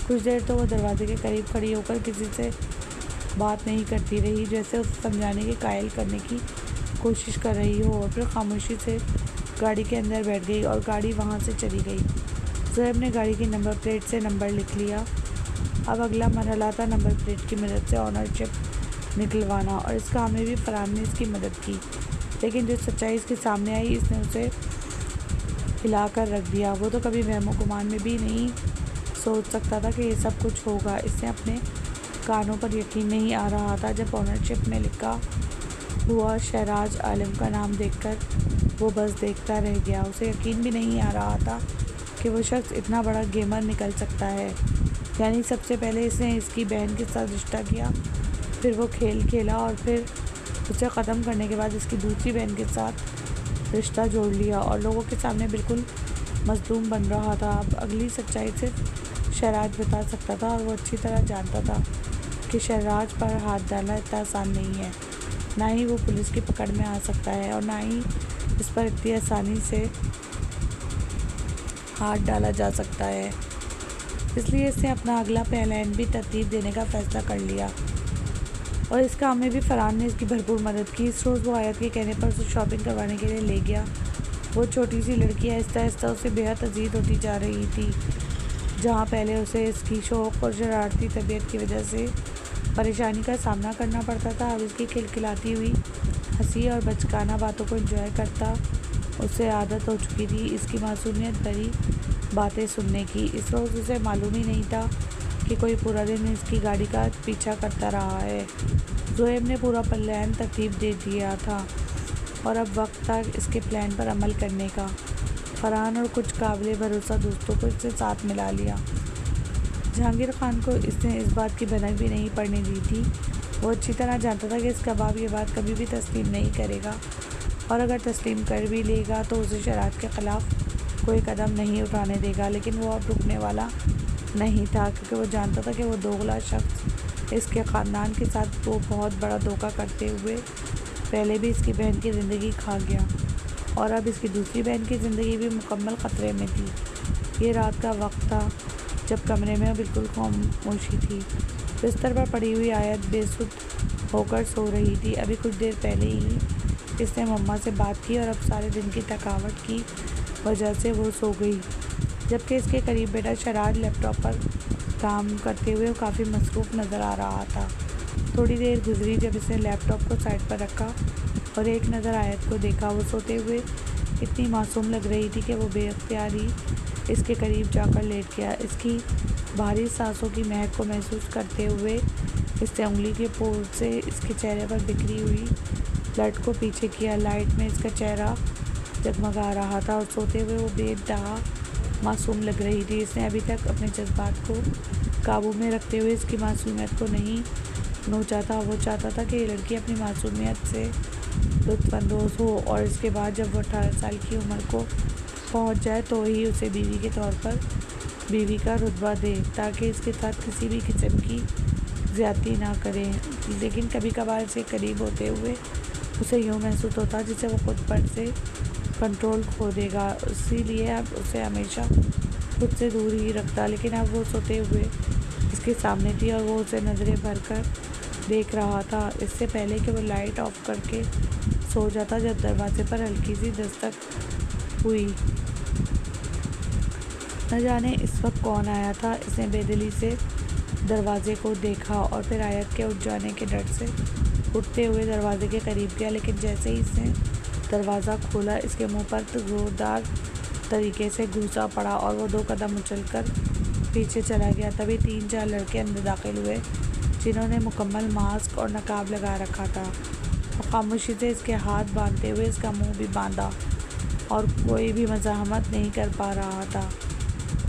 S1: कुछ देर तो वो दरवाजे के करीब खड़ी होकर किसी से बात नहीं करती रही, जैसे उसे समझाने के कायल करने की कोशिश कर रही हो, और फिर खामोशी से गाड़ी के अंदर बैठ गई और गाड़ी वहाँ से चली गई। ज़ोएब ने गाड़ी की नंबर प्लेट से नंबर लिख लिया। अब अगला मरहला था नंबर प्लेट की मदद से ऑनरशिप निकलवाना, और इस काम में भी फ़रहान ने इसकी मदद की। लेकिन जो सच्चाई इसके सामने आई, इसने उसे हिला कर रख दिया। वो तो कभी वहमो गुमान में भी नहीं सोच सकता था कि ये सब कुछ होगा। इसने अपने कानों पर यकीन नहीं आ रहा था जब ऑनरशिप में लिखा हुआ शहराज आलम का नाम देखकर वो बस देखता रह गया। उसे यकीन भी नहीं आ रहा था कि वो शख्स इतना बड़ा गेमर निकल सकता है। यानी सबसे पहले इसने इसकी बहन के साथ रिश्ता किया, फिर वो खेल खेला, और फिर उसे ख़त्म करने के बाद इसकी दूसरी बहन के साथ रिश्ता जोड़ लिया और लोगों के सामने बिल्कुल मज़लूम बन रहा था। अब अगली सच्चाई सिर्फ शहराज बता सकता था, और वो अच्छी तरह जानता था कि शहराज पर हाथ डालना इतना आसान नहीं है। ना ही वो पुलिस की पकड़ में आ सकता है, और ना ही इस पर इतनी आसानी से हाथ डाला जा सकता है। इसलिए इसने अपना अगला प्लान भी तरतीब देने का फ़ैसला कर लिया, और इस काम में भी फ़रहान ने इसकी भरपूर मदद की। इस रोज़ वो आयत के कहने पर उसे शॉपिंग करवाने के लिए ले गया। वो छोटी सी लड़की आहिस्ता आहिस्ता उसे बेहद अजीज होती जा रही थी। जहाँ पहले उसे इसकी शौक़ और शरारती तबीयत की वजह से परेशानी का सामना करना पड़ता था, अब इसकी खिलखिलाती हुई हंसी और बचकाना बातों को एंजॉय करता उसे आदत हो चुकी थी इसकी मासूमियत भरी बातें सुनने की। इस रोज़ उसे मालूम ही नहीं था कि कोई पूरा दिन इसकी गाड़ी का पीछा करता रहा है। ज़ोएब ने पूरा प्लान तरतीब दे दिया था, और अब वक्त था इसके प्लान पर अमल करने का। फ़रहान और कुछ काबिल भरोसा दोस्तों को इससे साथ मिला लिया। जहांगीर खान को इसने इस बात की भनक भी नहीं पड़ने दी थी। वो अच्छी तरह जानता था कि इसका बाप ये बात कभी भी तस्लीम नहीं करेगा, और अगर तस्लीम कर भी लेगा तो उसे शरारत के ख़िलाफ़ कोई कदम नहीं उठाने देगा। लेकिन वो अब रुकने वाला नहीं था, क्योंकि वो जानता था कि वो दोगला शख्स इसके ख़ानदान के साथ वो बहुत बड़ा धोखा करते हुए पहले भी इसकी बहन की ज़िंदगी खा गया, और अब इसकी दूसरी बहन की ज़िंदगी भी मुकम्मल ख़तरे में थी। ये रात का वक्त था जब कमरे में बिल्कुल खामोशी थी। बिस्तर पर पड़ी हुई आयत बेसुध होकर सो रही थी। अभी कुछ देर पहले ही इसने मम्मा से बात की और अब सारे दिन की थकावट की वजह से वो सो गई। जबकि इसके करीब बेटा शराज लैपटॉप पर काम करते हुए काफ़ी मसरूफ़ नज़र आ रहा था। थोड़ी देर गुजरी जब इसने लैपटॉप को साइड पर रखा और एक नज़र आयत को देखा। वो सोते हुए इतनी मासूम लग रही थी कि वो बेअख्तियारी इसके करीब जाकर लेट गया। इसकी भारी सांसों की महक को महसूस करते हुए इसने उंगली के पोर से इसके चेहरे पर बिखरी हुई ब्लड को पीछे किया। लाइट में इसका चेहरा जगमगा रहा था और सोते हुए वो बेदहा मासूम लग रही थी। इसने अभी तक अपने जज्बात को काबू में रखते हुए इसकी मासूमियत को नहीं नोचा था। वो चाहता था कि ये लड़की अपनी मासूमियत से लुत्फ़अंदोज़ हो और इसके बाद जब वो 18 साल की उम्र को पहुंच जाए तो ही उसे बीवी के तौर पर बीवी का रुतबा दे, ताकि इसके साथ किसी भी किस्म की ज़्यादती ना करें। लेकिन कभी कभार से करीब होते हुए उसे यूँ महसूस होता जिसे वो खुद पर से कंट्रोल खो देगा, इसीलिए अब उसे हमेशा खुद से दूर ही रखता। लेकिन अब वो सोते हुए इसके सामने थी और वो उसे नज़रें भर कर देख रहा था, इससे पहले कि वो लाइट ऑफ करके सो जाता। जब दरवाजे पर हल्की सी दस्तक हुई, न जाने इस वक्त कौन आया था। इसने बेदिली से दरवाजे को देखा और फिर आयत के उठ जाने के डर से उठते हुए दरवाजे के करीब गया। लेकिन जैसे ही इसने दरवाज़ा खोला, इसके मुंह पर तो ज़ोरदार तरीके से घूसा पड़ा और वो 2 कदम उछलकर पीछे चला गया। तभी 3-4 लड़के अंदर दाखिल हुए, जिन्होंने मुकम्मल मास्क और नकाब लगा रखा था और खामोशी से इसके हाथ बांधते हुए इसका मुंह भी बांधा और कोई भी मज़ाहमत नहीं कर पा रहा था।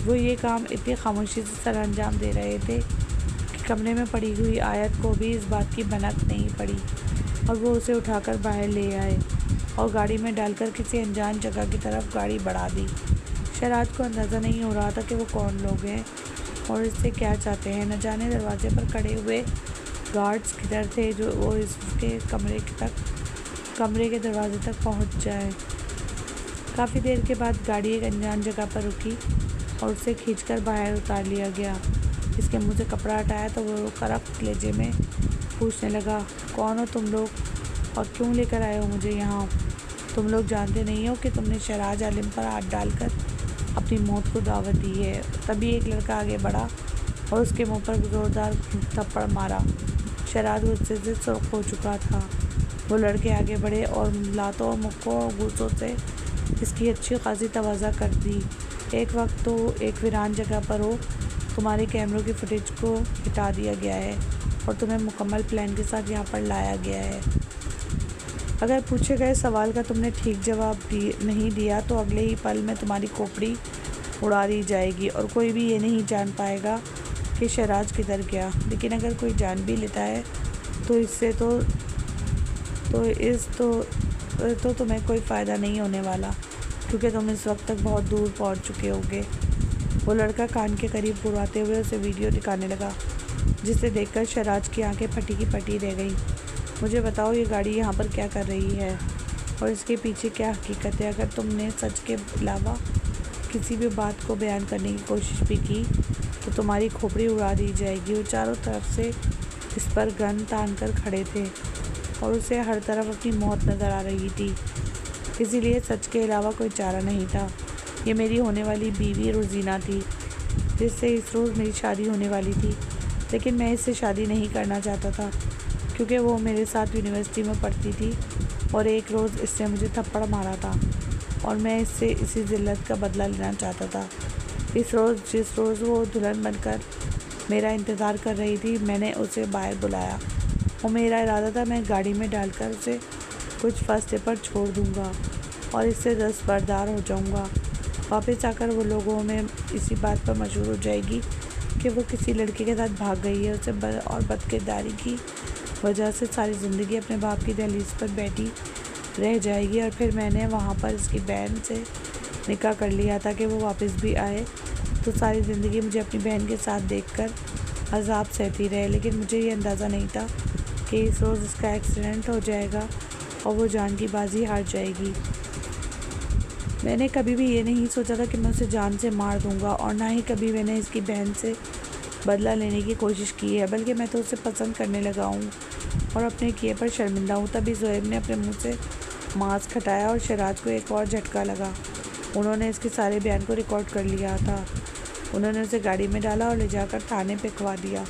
S1: वो ये काम इतनी खामोशी से सर अंजाम दे रहे थे कि कमरे में पड़ी हुई आयत को भी इस बात की भनक नहीं पड़ी और वो उसे उठाकर बाहर ले आए और गाड़ी में डालकर किसी अनजान जगह की तरफ गाड़ी बढ़ा दी। शराज को अंदाज़ा नहीं हो रहा था कि वो कौन लोग हैं और इससे क्या चाहते हैं। न जाने दरवाजे पर खड़े हुए गार्ड्स किधर थे जो वो इसके कमरे के दरवाजे तक पहुंच जाए। काफ़ी देर के बाद गाड़ी एक अनजान जगह पर रुकी और उसे खींचकर बाहर उतार लिया गया। इसके मुंह से कपड़ा हटाया तो वो करक लहजे में पूछने लगा, कौन हो तुम लोग और क्यों लेकर आए हो मुझे यहाँ? तुम लोग जानते नहीं हो कि तुमने शराज आलिम पर हाथ डालकर अपनी मौत को दावत दी है। तभी एक लड़का आगे बढ़ा और उसके मुंह पर ज़ोरदार थप्पड़ मारा। शराज गुस्से से सुर्ख हो चुका था। वो लड़के आगे बढ़े और लातों और मुक्कों और घूंसों से इसकी अच्छी खासी तवाज़ा कर दी। एक वक्त तो एक वीरान जगह पर हो, तुम्हारे कैमरों की फुटेज को हटा दिया गया है और तुम्हें मुकम्मल प्लान के साथ यहाँ पर लाया गया है। अगर पूछे गए सवाल का तुमने ठीक जवाब नहीं दिया तो अगले ही पल में तुम्हारी खोपड़ी उड़ा दी जाएगी और कोई भी ये नहीं जान पाएगा कि शराज किधर गया। लेकिन अगर कोई जान भी लेता है तो इससे तो तुम्हें कोई फ़ायदा नहीं होने वाला, क्योंकि तुम इस वक्त तक बहुत दूर पहुंच चुके होगे। वो लड़का कान के करीब बुलाते हुए उसे वीडियो दिखाने लगा, जिसे देखकर शराज की आंखें फटी की फटी रह गईं। मुझे बताओ, ये गाड़ी यहाँ पर क्या कर रही है और इसके पीछे क्या हकीकत है? अगर तुमने सच के अलावा किसी भी बात को बयान करने की कोशिश भी की तो तुम्हारी खोपड़ी उड़ा दी जाएगी। वो चारों तरफ से इस पर गन तान कर खड़े थे और उसे हर तरफ अपनी मौत नज़र आ रही थी, इसीलिए सच के अलावा कोई चारा नहीं था। ये मेरी होने वाली बीवी रोज़ीना थी, जिससे इस रोज़ मेरी शादी होने वाली थी। लेकिन मैं इससे शादी नहीं करना चाहता था, क्योंकि वो मेरे साथ यूनिवर्सिटी में पढ़ती थी और एक रोज़ इसने मुझे थप्पड़ मारा था और मैं इससे इसी ज़िल्लत का बदला लेना चाहता था। जिस रोज़ वो दुल्हन बनकर मेरा इंतज़ार कर रही थी, मैंने उसे बाहर बुलाया और मेरा इरादा था मैं गाड़ी में डालकर उसे कुछ फासले पर छोड़ दूंगा और इससे दस्तबरदार हो जाऊंगा। वापस आकर वो लोगों में इसी बात पर मशहूर हो जाएगी कि वो किसी लड़के के साथ भाग गई है। उसे बदकिरदारी की वजह से सारी ज़िंदगी अपने बाप की दहलीज पर बैठी रह जाएगी और फिर मैंने वहाँ पर इसकी बहन से निकाह कर लिया था कि वो वापस भी आए, तो सारी ज़िंदगी मुझे अपनी बहन के साथ देखकर अज़ाब सहती रहे। लेकिन मुझे ये अंदाज़ा नहीं था कि इस रोज़ इसका एक्सीडेंट हो जाएगा और वो जान की बाजी हार जाएगी। मैंने कभी भी ये नहीं सोचा था कि मैं उसे जान से मार दूंगा, और ना ही कभी मैंने इसकी बहन से बदला लेने की कोशिश की है, बल्कि मैं तो उसे पसंद करने लगा हूँ और अपने किए पर शर्मिंदा हूँ। तभी ज़ोएब ने अपने मुंह से मांस खटाया और शराज को एक और झटका लगा। उन्होंने इसके सारे बयान को रिकॉर्ड कर लिया था। उन्होंने उसे गाड़ी में डाला और ले जाकर थाने पे खवा दिया।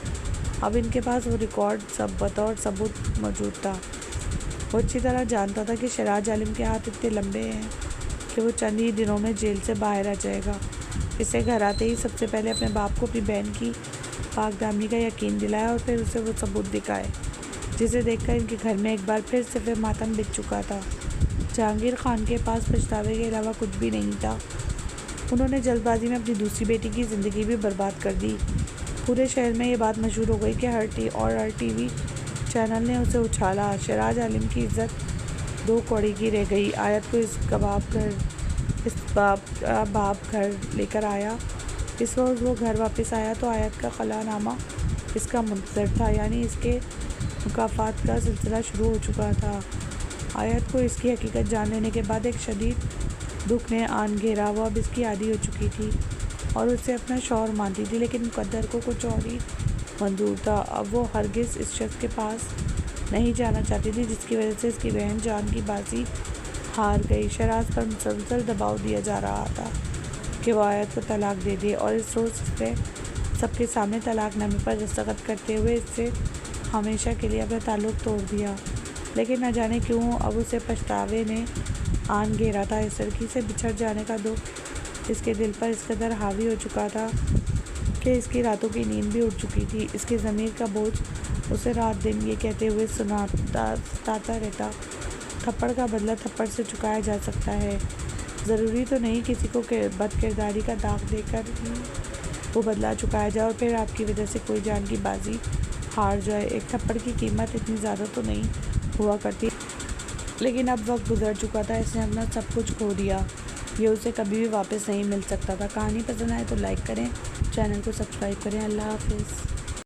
S1: अब इनके पास वो रिकॉर्ड सब बतौर सबूत मौजूद था। वो अच्छी तरह जानता था कि शराज आलिम के हाथ इतने लंबे हैं कि वो चंद ही दिनों में जेल से बाहर आ जाएगा। इसे घर आते ही सबसे पहले अपने बाप को अपनी बहन की पाकदामनी का यकीन दिलाया और फिर उसे वो सबूत दिखाए, जिसे देखकर इनके घर में एक बार फिर सिर्फ मातम बिछ चुका था। जहांगीर खान के पास पछतावे के अलावा कुछ भी नहीं था। उन्होंने जल्दबाजी में अपनी दूसरी बेटी की ज़िंदगी भी बर्बाद कर दी। पूरे शहर में ये बात मशहूर हो गई कि हर टीवी चैनल ने उसे उछाला। शराज आलिम की इज्जत दो कौड़ी की रह गई। आयत को इस बाप घर लेकर आया। इस रोज़ वो घर वापस आया तो आयत का खलानामा इसका मुंतज़र था, यानी इसके मुकाफात का सिलसिला शुरू हो चुका था। आयत को इसकी हकीकत जान लेने के बाद एक शदीद दुख ने आन घेरा। वो अब इसकी आदी हो चुकी थी और उसे अपना शौहर मानती थी, लेकिन मुकद्दर को कुछ और ही मंजूर था। अब वो हरगिज़ इस शख्स के पास नहीं जाना चाहती थी जिसकी वजह से इसकी बहन जान की बाजी हार गई। शराज पर मुसलसल दबाव दिया जा रहा था कि वो आयत को तलाक दे दे, और इस रोज़ इसने सबके सामने तलाकनामे पर दस्तखत करते हुए इससे हमेशा के लिए अपना ताल्लुक़ तोड़ दिया। लेकिन न जाने क्यों अब उसे पछतावे ने आन घेरा था। इस लड़की से बिछड़ जाने का दुख इसके दिल पर इस कदर हावी हो चुका था कि इसकी रातों की नींद भी उड़ चुकी थी। इसके ज़मीर का बोझ उसे रात दिन ये कहते हुए सताता रहता, थप्पड़ का बदला थप्पड़ से चुकाया जा सकता है। ज़रूरी तो नहीं किसी को बदकिरदारी का दाग देकर वो बदला चुकाया जाए और फिर आपकी वजह से कोई जान की बाजी हार जाए। एक थप्पड़ की कीमत इतनी ज़्यादा तो नहीं हुआ करती, लेकिन अब वक्त गुजर चुका था। इसने अपना सब कुछ खो दिया। ये उसे कभी भी वापस नहीं मिल सकता था। कहानी पसंद आए तो लाइक करें, चैनल को सब्सक्राइब करें। अल्लाह हाफिज़।